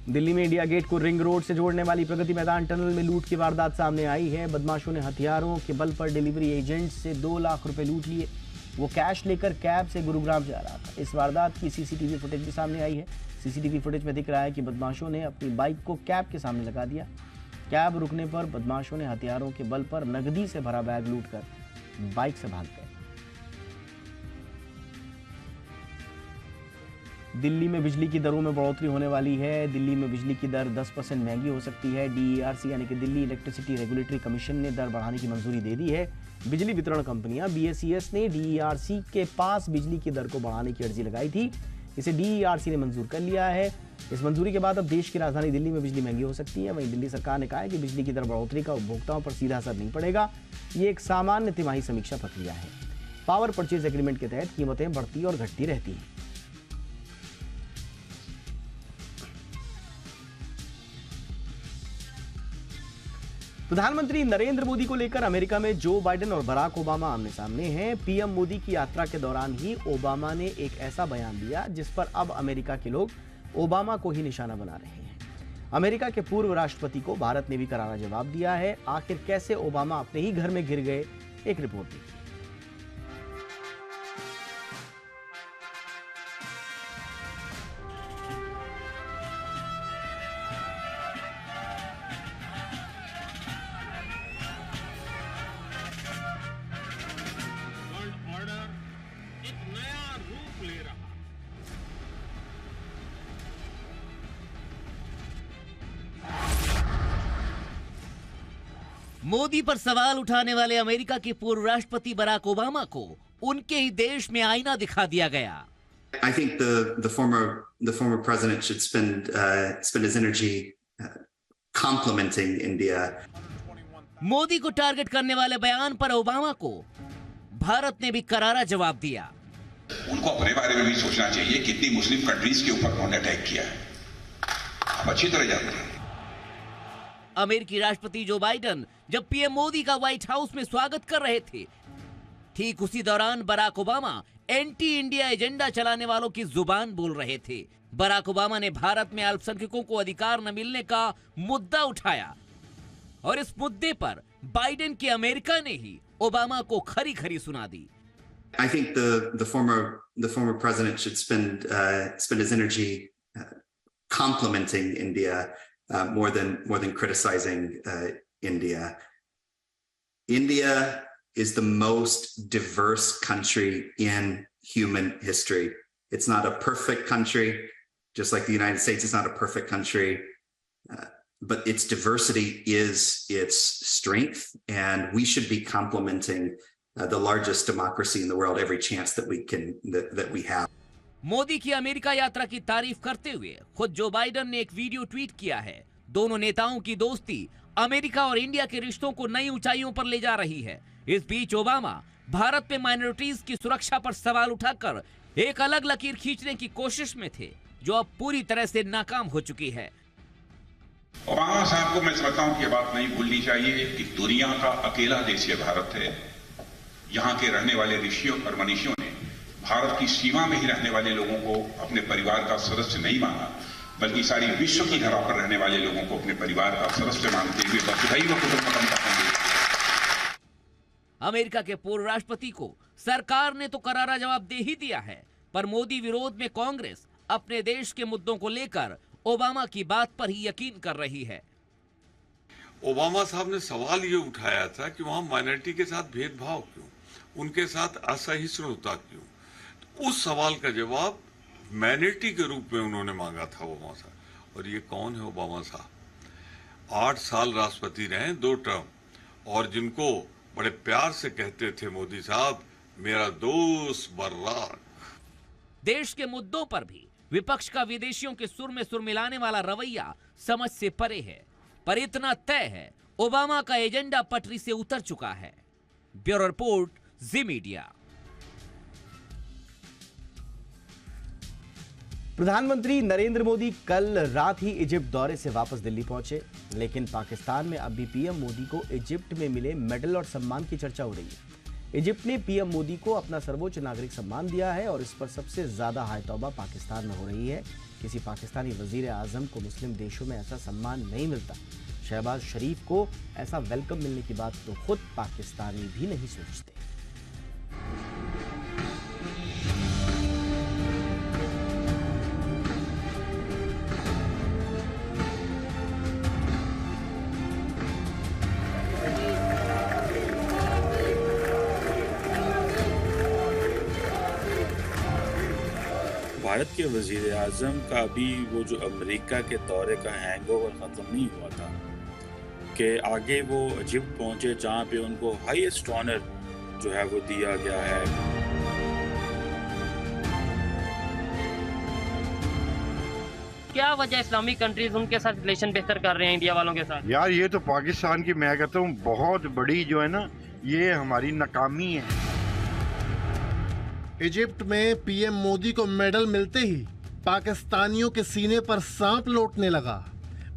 दिल्ली में इंडिया गेट को रिंग रोड से जोड़ने वाली प्रगति मैदान टनल में लूट की वारदात सामने आई है। बदमाशों ने हथियारों के बल पर डिलीवरी एजेंट से 2 लाख रुपए लूट लिए। वो कैश लेकर कैब से गुरुग्राम जा रहा था। इस वारदात की सीसीटीवी फुटेज भी सामने आई है। सीसीटीवी फुटेज में दिख रहा है कि बदमाशों ने अपनी बाइक को कैब के सामने लगा दिया। कैब रुकने पर बदमाशों ने हथियारों के बल पर नकदी से भरा बैग लूटकर बाइक से भाग गए। दिल्ली में बिजली की दरों में बढ़ोतरी होने वाली है। दिल्ली में बिजली की दर 10% महंगी हो सकती है। डीईआरसी यानी कि दिल्ली इलेक्ट्रिसिटी रेगुलेटरी कमीशन ने दर बढ़ाने की मंजूरी दे दी है। बिजली वितरण कंपनियां बीएसईएस ने डीईआरसी के पास बिजली की दर को बढ़ाने की अर्जी लगाई थी। इसे डीईआरसी ने मंजूर कर लिया है। इस मंजूरी के बाद अब देश की राजधानी दिल्ली में बिजली महंगी हो सकती है। वहीं दिल्ली सरकार ने कहा है कि बिजली की दर बढ़ोतरी का उपभोक्ताओं पर सीधा असर नहीं पड़ेगा। ये एक सामान्य तिमाही समीक्षा प्रक्रिया है। पावर परचेज एग्रीमेंट के तहत कीमतें बढ़ती और घटती रहती हैं। प्रधानमंत्री नरेंद्र मोदी को लेकर अमेरिका में जो बाइडेन और बराक ओबामा आमने सामने हैं। पीएम मोदी की यात्रा के दौरान ही ओबामा ने एक ऐसा बयान दिया जिस पर अब अमेरिका के लोग ओबामा को ही निशाना बना रहे हैं। अमेरिका के पूर्व राष्ट्रपति को भारत ने भी करारा जवाब दिया है। आखिर कैसे ओबामा अपने ही घर में गिर गए, एक रिपोर्ट देखिए। मोदी पर सवाल उठाने वाले अमेरिका के पूर्व राष्ट्रपति बराक ओबामा को उनके ही देश में आईना दिखा दिया गया। I think the former president should spend his energy complimenting India. Modi को टारगेट करने वाले बयान पर ओबामा को भारत ने भी करारा जवाब दिया। उनको अपने बारे में भी सोचना चाहिए, कितनी मुस्लिम कंट्रीज के ऊपर उन्होंने अटैक किया है, आप अच्छी तरह जानते हैं। अमेरिकी राष्ट्रपति जो बाइडेन जब पीएम मोदी का व्हाइट हाउस में स्वागत कर रहे थे, ठीक उसी दौरान Barack Obama anti India agenda चलाने वालों की जुबान बोल रहे थे। बराक ओबामा ने भारत में अल्पसंख्यकों को अधिकार न मिलने का मुद्दा उठाया और इस मुद्दे पर बाइडेन की अमेरिका ने ही ओबामा को खरी खरी सुना दी। I think the former president should spend his energy complimenting India more than criticizing India. India is the most diverse country in human history. It's not a perfect country, just like the United States is not a perfect country, but its diversity is its strength, and we should be complimenting the largest democracy in the world every chance that we have. Modi की America यात्रा की तारीफ करते हुए खुद Joe Biden ने एक video tweet किया है। दोनों नेताओं की दोस्ती अमेरिका और इंडिया के रिश्तों को नई ऊंचाइयों पर ले जा रही है। इस बीच ओबामा भारत में माइनॉरिटीज की सुरक्षा पर सवाल उठाकर एक अलग लकीर खींचने की कोशिश में थे, जो अब पूरी तरह से नाकाम हो चुकी है। ओबामा साहब को मैं समझता हूं कि यह बात नहीं भूलनी चाहिए कि दुनिया का अकेला देश ये भारत है। यहाँ के रहने वाले ऋषियों और मनीषियों ने भारत की सीमा में ही रहने वाले लोगों को अपने परिवार का सदस्य नहीं माना, बल्कि सारी विश्व की धरा पर रहने वाले लोगों को अपने परिवार का सदस्य मानते हुए वसुधैव कुटुंबकम का संदेश। अमेरिका के पूर्व राष्ट्रपति को सरकार ने तो करारा जवाब दे ही दिया है, पर मोदी विरोध में कांग्रेस अपने देश के मुद्दों को लेकर ओबामा की बात पर ही यकीन कर रही है। ओबामा साहब ने सवाल ये उठाया था कि वहां माइनॉरिटी के साथ भेदभाव क्यों, उनके साथ असहिष्णुता क्यों। तो उस सवाल का जवाब माइनॉरिटी के रूप में उन्होंने मांगा था ओबामा साहब। और ये कौन है ओबामा साहब? 8 साल राष्ट्रपति रहे, 2 टर्म, और जिनको बड़े प्यार से कहते थे मोदी साहब मेरा दोस्त बर्राक। देश के मुद्दों पर भी विपक्ष का विदेशियों के सुर में सुर मिलाने वाला रवैया समझ से परे है, पर इतना तय है ओबामा का एजेंडा पटरी से उतर चुका है। ब्यूरो रिपोर्ट, जी मीडिया। प्रधानमंत्री नरेंद्र मोदी कल रात ही इजिप्ट दौरे से वापस दिल्ली पहुंचे, लेकिन पाकिस्तान में अब भी पीएम मोदी को इजिप्ट में मिले मेडल और सम्मान की चर्चा हो रही है। इजिप्ट ने पीएम मोदी को अपना सर्वोच्च नागरिक सम्मान दिया है और इस पर सबसे ज्यादा हाय तौबा पाकिस्तान में हो रही है। किसी पाकिस्तानी वजीर आजम को मुस्लिम देशों में ऐसा सम्मान नहीं मिलता। शहबाज शरीफ को ऐसा वेलकम मिलने की बात तो खुद पाकिस्तानी भी नहीं सोचते। भारत के वजीर आजम का भी वो जो अमेरिका के दौरे का हैंगओवर ख़त्म नहीं हुआ था कि आगे वो इजिप्ट पहुंचे, जहाँ पे उनको हाईएस्ट ऑनर जो है वो दिया गया है। क्या वजह इस्लामिक कंट्रीज उनके साथ रिलेशन बेहतर कर रहे हैं इंडिया वालों के साथ? यार ये तो पाकिस्तान की, मैं कहता हूँ बहुत बड़ी जो है ना, ये हमारी नाकामी है। इजिप्ट में पीएम मोदी को मेडल मिलते ही पाकिस्तानियों के सीने पर सांप लौटने लगा।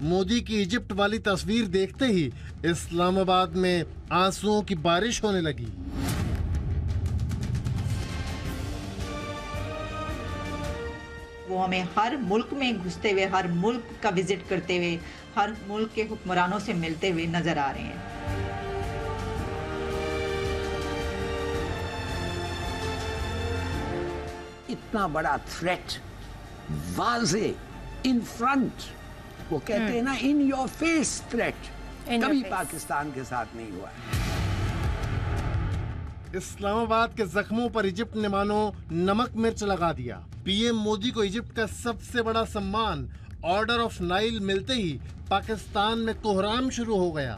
मोदी की इजिप्ट वाली तस्वीर देखते ही इस्लामाबाद में आंसुओं की बारिश होने लगी। वो हमें हर मुल्क में घुसते हुए, हर मुल्क का विजिट करते हुए, हर मुल्क के हुक्मरानों से मिलते हुए नजर आ रहे हैं। इतना बड़ा थ्रेट वाजे इन फ्रंट, वो कहते हैं ना इन योर फेस थ्रेट, कभी पाकिस्तान के साथ नहीं हुआ है। इस्लामाबाद के जख्मों पर इजिप्ट ने मानो नमक मिर्च लगा दिया। पीएम मोदी को इजिप्ट का सबसे बड़ा सम्मान ऑर्डर ऑफ नाइल मिलते ही पाकिस्तान में कोहराम शुरू हो गया।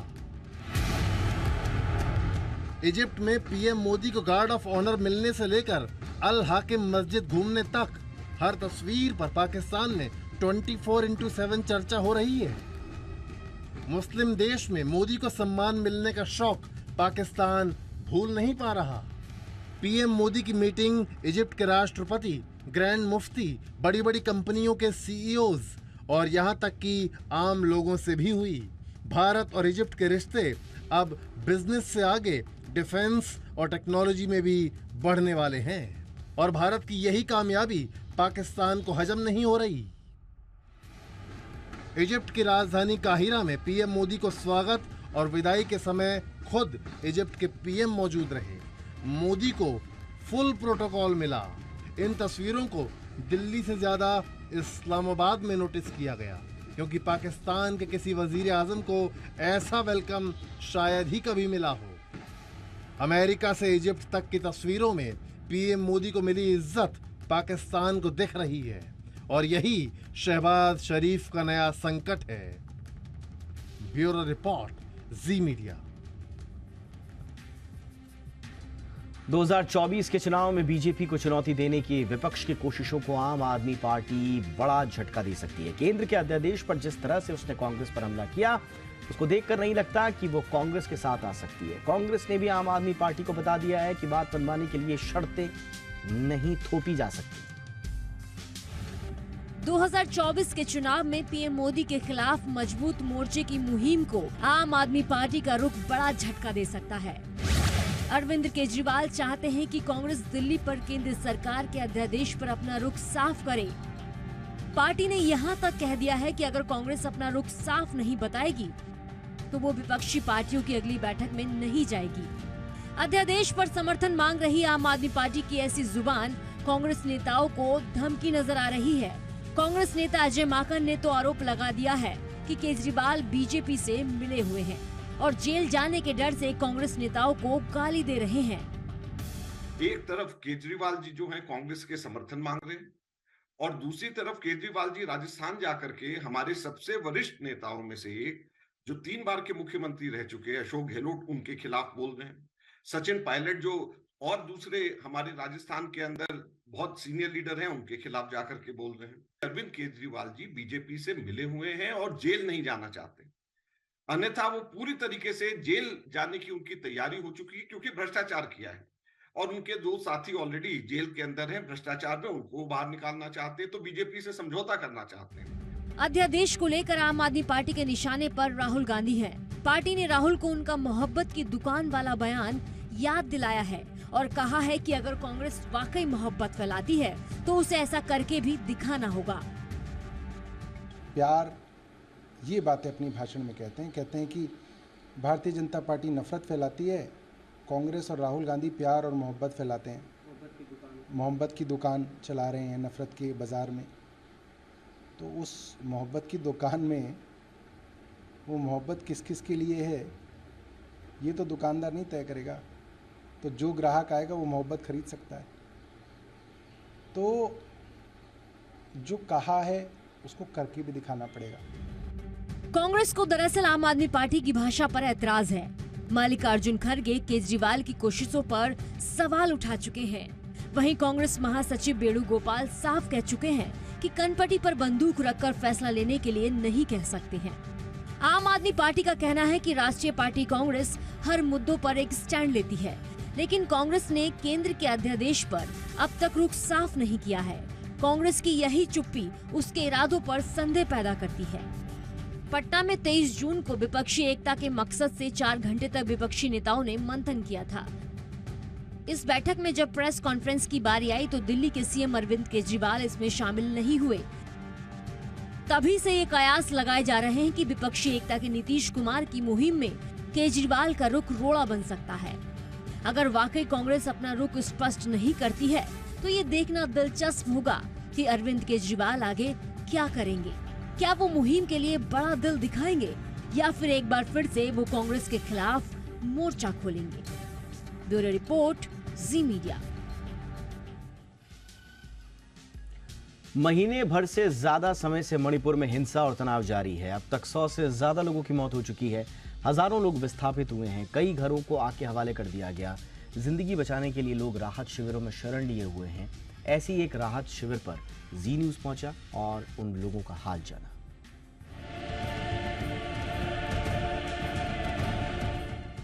इजिप्ट में पीएम मोदी को गार्ड ऑफ ऑनर मिलने से लेकर अल हाकिम मस्जिद घूमने तक हर तस्वीर पर पाकिस्तान में 24/7 चर्चा हो रही है। मुस्लिम देश में मोदी को सम्मान मिलने का शौक पाकिस्तान भूल नहीं पा रहा। पीएम मोदी की मीटिंग इजिप्ट के राष्ट्रपति, ग्रैंड मुफ्ती, बड़ी बड़ी कंपनियों के सीईओज और यहां तक कि आम लोगों से भी हुई। भारत और इजिप्ट के रिश्ते अब बिजनेस से आगे डिफेंस और टेक्नोलॉजी में भी बढ़ने वाले हैं और भारत की यही कामयाबी पाकिस्तान को हजम नहीं हो रही। इजिप्ट की राजधानी काहिरा में पीएम मोदी को स्वागत और विदाई के समय खुद इजिप्ट के पीएम मौजूद रहे। मोदी को फुल प्रोटोकॉल मिला। इन तस्वीरों को दिल्ली से ज्यादा इस्लामाबाद में नोटिस किया गया क्योंकि पाकिस्तान के किसी वजीर आजम को ऐसा वेलकम शायद ही कभी मिला हो। अमेरिका से इजिप्ट तक की तस्वीरों में पीएम मोदी को मिली इज्जत पाकिस्तान को दिख रही है और यही शहबाज शरीफ का नया संकट है। ब्यूरो रिपोर्ट, जी मीडिया। 2024 के चुनाव में बीजेपी को चुनौती देने की विपक्ष की कोशिशों को आम आदमी पार्टी बड़ा झटका दे सकती है। केंद्र के अध्यादेश पर जिस तरह से उसने कांग्रेस पर हमला किया, उसको देखकर नहीं लगता कि वो कांग्रेस के साथ आ सकती है। कांग्रेस ने भी आम आदमी पार्टी को बता दिया है कि बात मनवाने के लिए शर्तें नहीं थोपी जा सकती। 2024 के चुनाव में पीएम मोदी के खिलाफ मजबूत मोर्चे की मुहिम को आम आदमी पार्टी का रुख बड़ा झटका दे सकता है। अरविंद केजरीवाल चाहते हैं कि कांग्रेस दिल्ली पर केंद्र सरकार के अध्यादेश पर अपना रुख साफ करे। पार्टी ने यहां तक कह दिया है कि अगर कांग्रेस अपना रुख साफ नहीं बताएगी तो वो विपक्षी पार्टियों की अगली बैठक में नहीं जाएगी। अध्यादेश पर समर्थन मांग रही आम आदमी पार्टी की ऐसी जुबान कांग्रेस नेताओं को धमकी नजर आ रही है। कांग्रेस नेता अजय माकन ने तो आरोप लगा दिया है कि केजरीवाल बीजेपी से मिले हुए हैं और जेल जाने के डर से कांग्रेस नेताओं को गाली दे रहे हैं। एक तरफ केजरीवाल जी जो हैं कांग्रेस के समर्थन मांग रहे हैं और दूसरी तरफ केजरीवाल जी राजस्थान जाकर के हमारे सबसे वरिष्ठ नेताओं में से एक जो 3 बार के मुख्यमंत्री रह चुके हैं अशोक गहलोत, उनके खिलाफ बोल रहे हैं। सचिन पायलट जो और दूसरे हमारे राजस्थान के अंदर बहुत सीनियर लीडर हैं, उनके खिलाफ जाकर के बोल रहे हैं। अरविंद केजरीवाल जी बीजेपी से मिले हुए हैं और जेल नहीं जाना चाहते, अन्यथा वो पूरी तरीके से जेल जाने की उनकी तैयारी हो चुकी है क्योंकि भ्रष्टाचार किया है और उनके 2 साथी ऑलरेडी जेल के अंदर हैं भ्रष्टाचार में, उनको बाहर निकालना चाहते हैं, तो बीजेपी से समझौता करना चाहते हैं। अध्यादेश को लेकर आम आदमी पार्टी के निशाने पर राहुल गांधी हैं। पार्टी ने राहुल को उनका मोहब्बत की दुकान वाला बयान याद दिलाया है और कहा है कि अगर कांग्रेस वाकई मोहब्बत फैलाती है तो उसे ऐसा करके भी दिखाना होगा। प्यार, ये बातें अपनी भाषण में कहते हैं कि भारतीय जनता पार्टी नफरत फैलाती है, कांग्रेस और राहुल गांधी प्यार और मोहब्बत फैलाते हैं। मोहब्बत की दुकान चला रहे हैं नफरत के बाज़ार में। तो उस मोहब्बत की दुकान में वो मोहब्बत किस किस के लिए है ये तो दुकानदार नहीं तय करेगा, तो जो ग्राहक आएगा वो मोहब्बत खरीद सकता है। तो जो कहा है उसको करके भी दिखाना पड़ेगा। कांग्रेस को दरअसल आम आदमी पार्टी की भाषा पर ऐतराज है। मल्लिकार्जुन खड़गे केजरीवाल की कोशिशों पर सवाल उठा चुके हैं। वहीं कांग्रेस महासचिव वेणुगोपाल साफ कह चुके हैं कि कनपटी पर बंदूक रखकर फैसला लेने के लिए नहीं कह सकते हैं। आम आदमी पार्टी का कहना है कि राष्ट्रीय पार्टी कांग्रेस हर मुद्दों पर एक स्टैंड लेती है, लेकिन कांग्रेस ने केंद्र के अध्यादेश पर अब तक रुख साफ नहीं किया है। कांग्रेस की यही चुप्पी उसके इरादों पर संदेह पैदा करती है। पटना में 23 जून को विपक्षी एकता के मकसद से 4 घंटे तक विपक्षी नेताओं ने मंथन किया था। इस बैठक में जब प्रेस कॉन्फ्रेंस की बारी आई तो दिल्ली के सीएम अरविंद केजरीवाल इसमें शामिल नहीं हुए। तभी से ये कयास लगाए जा रहे हैं कि विपक्षी एकता के नीतीश कुमार की मुहिम में केजरीवाल का रुख रोड़ा बन सकता है। अगर वाकई कांग्रेस अपना रुख स्पष्ट नहीं करती है तो ये देखना दिलचस्प होगा कि अरविंद केजरीवाल आगे क्या करेंगे। क्या वो मुहिम के लिए बड़ा दिल दिखाएंगे या फिर एक बार फिर से वो कांग्रेस के खिलाफ मोर्चा खोलेंगे। ब्यूरो रिपोर्ट, जी मीडिया। महीने भर से ज्यादा समय से मणिपुर में हिंसा और तनाव जारी है। अब तक 100 से ज्यादा लोगों की मौत हो चुकी है। हजारों लोग विस्थापित हुए हैं, कई घरों को आग के हवाले कर दिया गया। जिंदगी बचाने के लिए लोग राहत शिविरों में शरण लिए हुए हैं। ऐसी एक राहत शिविर पर जी न्यूज पहुंचा और उन लोगों का हाल जाना।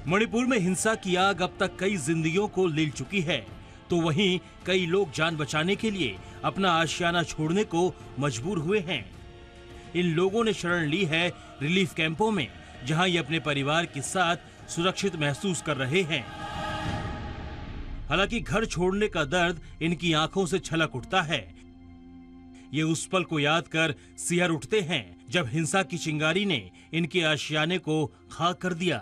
मणिपुर में हिंसा की आग अब तक कई जिंदगियों को ले चुकी है, तो वहीं कई लोग जान बचाने के लिए अपना आशियाना छोड़ने को मजबूर हुए हैं। इन लोगों ने शरण ली है रिलीफ कैंपों में, जहां ये अपने परिवार के साथ सुरक्षित महसूस कर रहे हैं। हालांकि घर छोड़ने का दर्द इनकी आंखों से छलक उठता है। ये उस पल को याद कर सिहर उठते हैं जब हिंसा की चिंगारी ने इनके आशियाने को खाक कर दिया।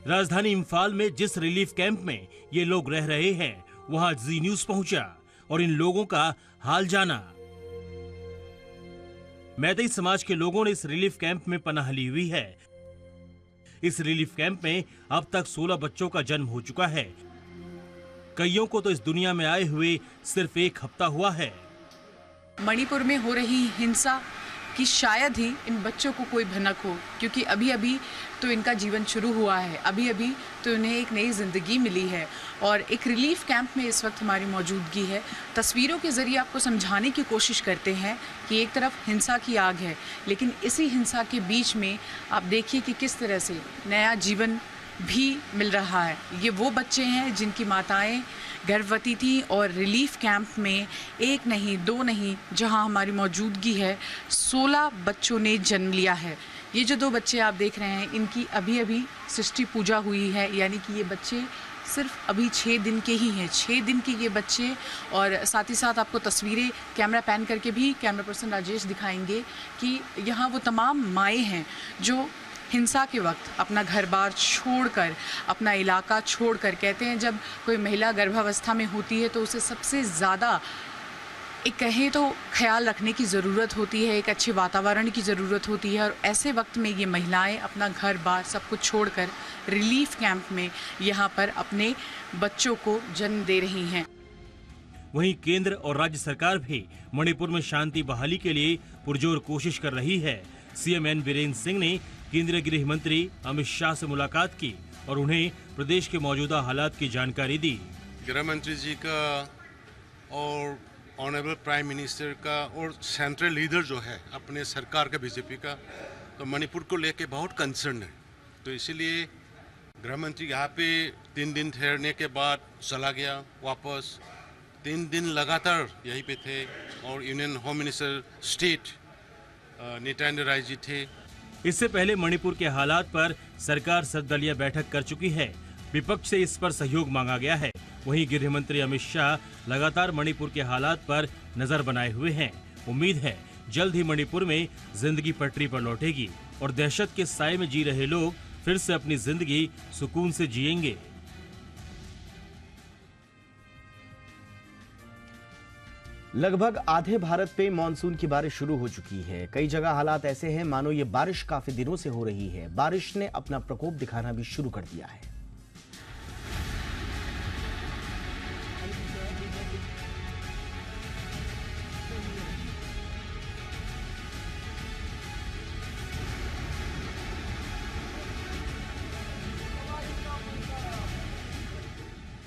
राजधानी इम्फाल में जिस रिलीफ कैंप में ये लोग रह रहे हैं, वहां जी न्यूज पहुंचा और इन लोगों का हाल जाना। मैतेई समाज के लोगों ने इस रिलीफ कैंप में पनाह ली हुई है। इस रिलीफ कैंप में अब तक 16 बच्चों का जन्म हो चुका है। कईयों को तो इस दुनिया में आए हुए सिर्फ 1 हफ्ता हुआ है। मणिपुर में हो रही हिंसा कि शायद ही इन बच्चों को कोई भनक हो, क्योंकि अभी अभी तो इनका जीवन शुरू हुआ है, अभी अभी तो इन्हें एक नई ज़िंदगी मिली है। और एक रिलीफ कैंप में इस वक्त हमारी मौजूदगी है। तस्वीरों के ज़रिए आपको समझाने की कोशिश करते हैं कि एक तरफ हिंसा की आग है, लेकिन इसी हिंसा के बीच में आप देखिए कि किस तरह से नया जीवन भी मिल रहा है। ये वो बच्चे हैं जिनकी माताएं गर्भवती थी और रिलीफ कैंप में 1 नहीं 2 नहीं, जहां हमारी मौजूदगी है, 16 बच्चों ने जन्म लिया है। ये जो 2 बच्चे आप देख रहे हैं, इनकी अभी अभी सृष्टि पूजा हुई है, यानी कि ये बच्चे सिर्फ अभी 6 दिन के ही हैं। 6 दिन के ये बच्चे। और साथ ही साथ आपको तस्वीरें कैमरा पैन करके भी कैमरा पर्सन राजेश दिखाएंगे कि यहाँ वो तमाम माएँ हैं जो हिंसा के वक्त अपना घर बार छोड़कर, अपना इलाका छोड़कर, कहते हैं जब कोई महिला गर्भावस्था में होती है तो उसे सबसे ज़्यादा एक कहें तो ख्याल रखने की ज़रूरत होती है, एक अच्छे वातावरण की ज़रूरत होती है। और ऐसे वक्त में ये महिलाएं अपना घर बार सब कुछ छोड़कर रिलीफ कैंप में यहाँ पर अपने बच्चों को जन्म दे रही हैं। वहीं केंद्र और राज्य सरकार भी मणिपुर में शांति बहाली के लिए पुरजोर कोशिश कर रही है। सीएम एन बीरेंद्र सिंह ने केंद्रीय गृह मंत्री अमित शाह से मुलाकात की और उन्हें प्रदेश के मौजूदा हालात की जानकारी दी। गृह मंत्री जी का और ऑनरेबल प्राइम मिनिस्टर का और सेंट्रल लीडर जो है अपने सरकार का, बीजेपी का, तो मणिपुर को लेके बहुत कंसर्न है। तो इसीलिए गृह मंत्री यहाँ पे 3 दिन ठहरने के बाद चला गया वापस। 3 दिन लगातार यहीं पे थे। और union home minister state Nityanand Rai ji थे। इससे पहले मणिपुर के हालात पर सरकार सर्वदलीय बैठक कर चुकी है। विपक्ष से इस पर सहयोग मांगा गया है। वहीं गृह मंत्री अमित शाह लगातार मणिपुर के हालात पर नजर बनाए हुए हैं। उम्मीद है जल्द ही मणिपुर में जिंदगी पटरी पर लौटेगी और दहशत के साए में जी रहे लोग फिर से अपनी जिंदगी सुकून से जिएंगे। लगभग आधे भारत पे मानसून की बारिश शुरू हो चुकी है। कई जगह हालात ऐसे हैं मानो ये बारिश काफी दिनों से हो रही है। बारिश ने अपना प्रकोप दिखाना भी शुरू कर दिया है।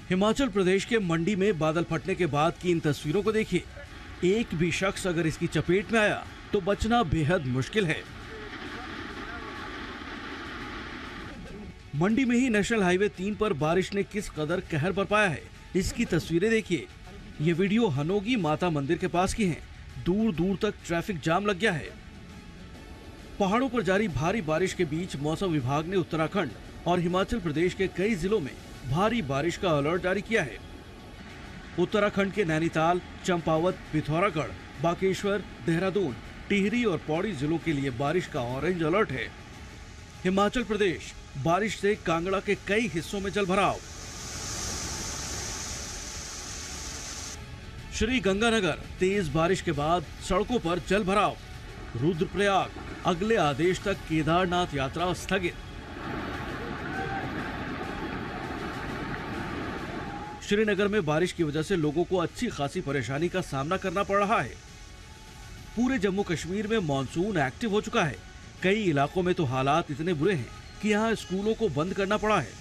हिमाचल प्रदेश के मंडी में बादल फटने के बाद की इन तस्वीरों को देखिए। एक भी शख्स अगर इसकी चपेट में आया तो बचना बेहद मुश्किल है। मंडी में ही नेशनल हाईवे 3 पर बारिश ने किस कदर कहर बरपाया है, इसकी तस्वीरें देखिए। ये वीडियो हनोगी माता मंदिर के पास की है। दूर दूर तक ट्रैफिक जाम लग गया है। पहाड़ों पर जारी भारी बारिश के बीच मौसम विभाग ने उत्तराखंड और हिमाचल प्रदेश के कई जिलों में भारी बारिश का अलर्ट जारी किया है। उत्तराखंड के नैनीताल, चंपावत, पिथौरागढ़, बागेश्वर, देहरादून, टिहरी और पौड़ी जिलों के लिए बारिश का ऑरेंज अलर्ट है। हिमाचल प्रदेश, बारिश से कांगड़ा के कई हिस्सों में जलभराव। श्री गंगानगर, तेज बारिश के बाद सड़कों पर जलभराव। रुद्रप्रयाग, अगले आदेश तक केदारनाथ यात्रा स्थगित। श्रीनगर में बारिश की वजह से लोगों को अच्छी खासी परेशानी का सामना करना पड़ रहा है। पूरे जम्मू कश्मीर में मॉनसून एक्टिव हो चुका है। कई इलाकों में तो हालात इतने बुरे हैं कि यहाँ स्कूलों को बंद करना पड़ा है।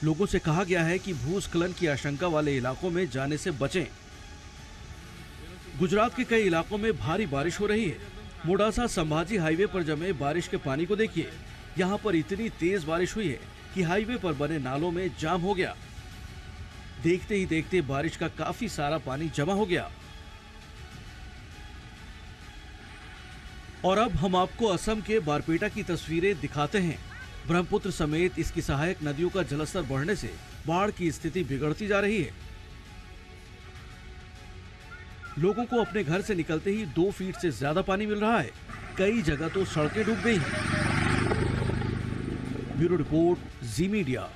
लोगों से कहा गया है कि भूस्खलन की आशंका वाले इलाकों में जाने से बचें। गुजरात के कई इलाकों में भारी बारिश हो रही है। मोडासा संभाजी हाईवे पर जमे बारिश के पानी को देखिए। यहाँ पर इतनी तेज बारिश हुई है कि हाईवे पर बने नालों में जाम हो गया। देखते ही देखते बारिश का काफी सारा पानी जमा हो गया। और अब हम आपको असम के बारपेटा की तस्वीरें दिखाते हैं। ब्रह्मपुत्र समेत इसकी सहायक नदियों का जलस्तर बढ़ने से बाढ़ की स्थिति बिगड़ती जा रही है। लोगों को अपने घर से निकलते ही 2 फीट से ज्यादा पानी मिल रहा है। कई जगह तो सड़कें डूब गई हैं। ब्यूरो रिपोर्ट, जी मीडिया।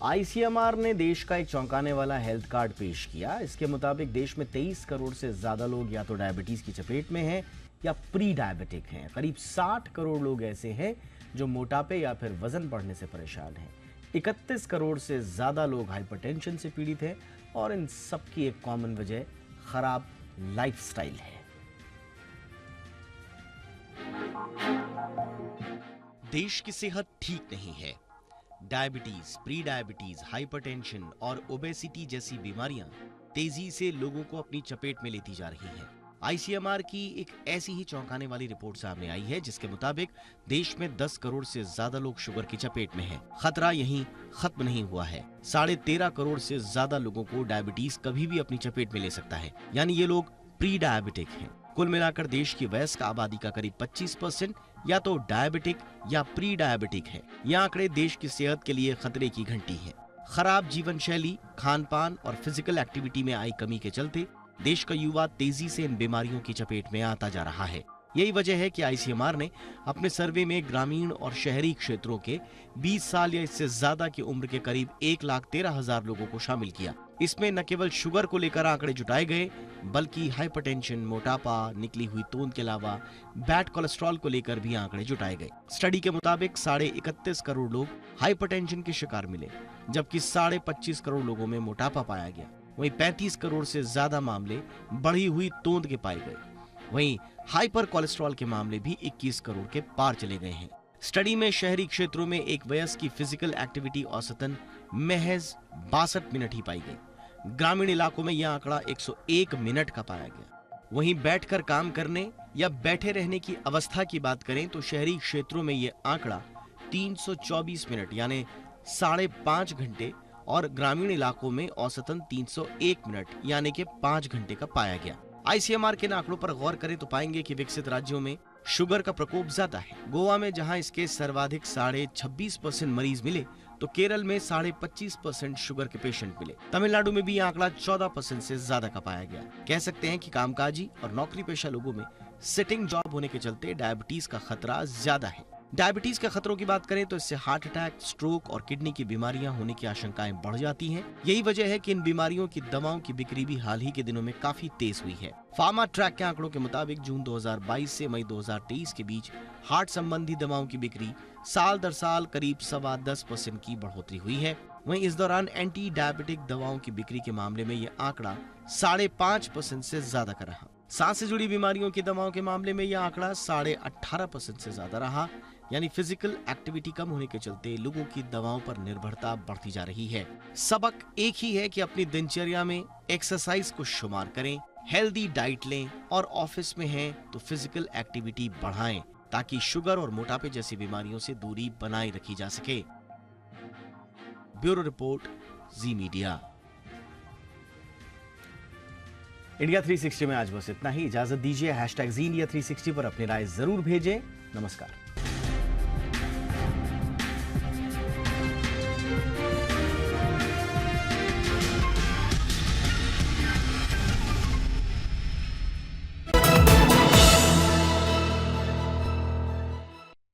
आईसीएमआर ने देश का एक चौंकाने वाला हेल्थ कार्ड पेश किया। इसके मुताबिक देश में 23 करोड़ से ज्यादा लोग या तो डायबिटीज की चपेट में हैं या प्री डायबिटिक हैं। करीब 60 करोड़ लोग ऐसे हैं जो मोटापे या फिर वजन बढ़ने से परेशान हैं। 31 करोड़ से ज्यादा लोग हाइपरटेंशन से पीड़ित हैं और इन सब की एक कॉमन वजह खराब लाइफस्टाइल है। देश की सेहत ठीक नहीं है। डायबिटीज, प्री डायबिटीज, हाइपरटेंशन और ओबेसिटी जैसी बीमारियां तेजी से लोगों को अपनी चपेट में लेती जा रही हैं। आईसीएमआर की एक ऐसी ही चौंकाने वाली रिपोर्ट सामने आई है जिसके मुताबिक देश में 10 करोड़ से ज्यादा लोग शुगर की चपेट में हैं। खतरा यहीं खत्म नहीं हुआ है। 13.5 करोड़ से ज्यादा लोगों को डायबिटीज कभी भी अपनी चपेट में ले सकता है, यानी ये लोग प्री डायबिटिक हैं। कुल मिलाकर देश की वयस्क आबादी का करीब 25% या तो डायबिटिक या प्री डायबिटिक है। ये आंकड़े देश की सेहत के लिए खतरे की घंटी है। खराब जीवन शैली, खान पान और फिजिकल एक्टिविटी में आई कमी के चलते देश का युवा तेजी से इन बीमारियों की चपेट में आता जा रहा है। यही वजह है कि आईसीएमआर ने अपने सर्वे में ग्रामीण और शहरी क्षेत्रों के 20 साल या इससे ज्यादा की उम्र के करीब 1,13,000 लोगों को शामिल किया। इसमें न केवल शुगर को लेकर आंकड़े जुटाए गए, बल्कि हाइपरटेंशन, मोटापा, निकली हुई तोंद के अलावा बैड कोलेस्ट्रॉल को लेकर भी आंकड़े जुटाए गए। स्टडी के मुताबिक 31.5 करोड़ लोग हाइपरटेंशन के शिकार मिले, जबकि 25.5 करोड़ लोगों में मोटापा पाया गया। वहीं 35 करोड़ से ज्यादा मामले बढ़ी हुई तोंद के पाए गए। वहीं हाइपर कोलेस्ट्रॉल के मामले भी 21 करोड़ के पार चले गए हैं। स्टडी में शहरी क्षेत्रों में एक वयस्क की फिजिकल एक्टिविटी औसतन महज 62 मिनट ही पाई गई। ग्रामीण इलाकों में यह आंकड़ा 101 मिनट का पाया गया। वहीं बैठकर काम करने या बैठे रहने की अवस्था की बात करें तो शहरी क्षेत्रों में यह आंकड़ा 324 मिनट यानी 5.5 घंटे और ग्रामीण इलाकों में औसतन 301 मिनट यानी कि 5 घंटे का पाया गया। आईसीएमआर के आंकड़ों पर गौर करें तो पाएंगे कि विकसित राज्यों में शुगर का प्रकोप ज्यादा है। गोवा में जहां इसके सर्वाधिक 26.5% मरीज मिले, तो केरल में 25.5% शुगर के पेशेंट मिले। तमिलनाडु में भी यह आंकड़ा 14% से ज्यादा का पाया गया। कह सकते हैं कि कामकाजी और नौकरी पेशा लोगों में सिटिंग जॉब होने के चलते डायबिटीज का खतरा ज्यादा है। डायबिटीज के खतरों की बात करें तो इससे हार्ट अटैक, स्ट्रोक और किडनी की बीमारियां होने की आशंकाएं बढ़ जाती हैं। यही वजह है कि इन बीमारियों की दवाओं की बिक्री भी हाल ही के दिनों में काफी तेज हुई है। फार्मा ट्रैक के आंकड़ों के मुताबिक जून 2022 से मई 2023 के बीच हार्ट संबंधी दवाओं की बिक्री साल दर साल करीब 10.25% की बढ़ोतरी हुई है। वहीं इस दौरान एंटी डायबिटिक दवाओं की बिक्री के मामले में यह आंकड़ा 5.5% से ज्यादा का रहा। सांस से जुड़ी बीमारियों की दवाओं के मामले में यह आंकड़ा 18.5% से ज्यादा रहा। यानी फिजिकल एक्टिविटी कम होने के चलते लोगों की दवाओं पर निर्भरता बढ़ती जा रही है। सबक एक ही है कि अपनी दिनचर्या में एक्सरसाइज को शुमार करें, हेल्दी डाइट लें और ऑफिस में हैं तो फिजिकल एक्टिविटी बढ़ाएं ताकि शुगर और मोटापे जैसी बीमारियों से दूरी बनाए रखी जा सके। ब्यूरो रिपोर्ट, जी मीडिया। इंडिया 360 में आज बस इतना ही। इजाजत दीजिए। #ZeeIndia360 पर अपनी राय जरूर भेजें। नमस्कार।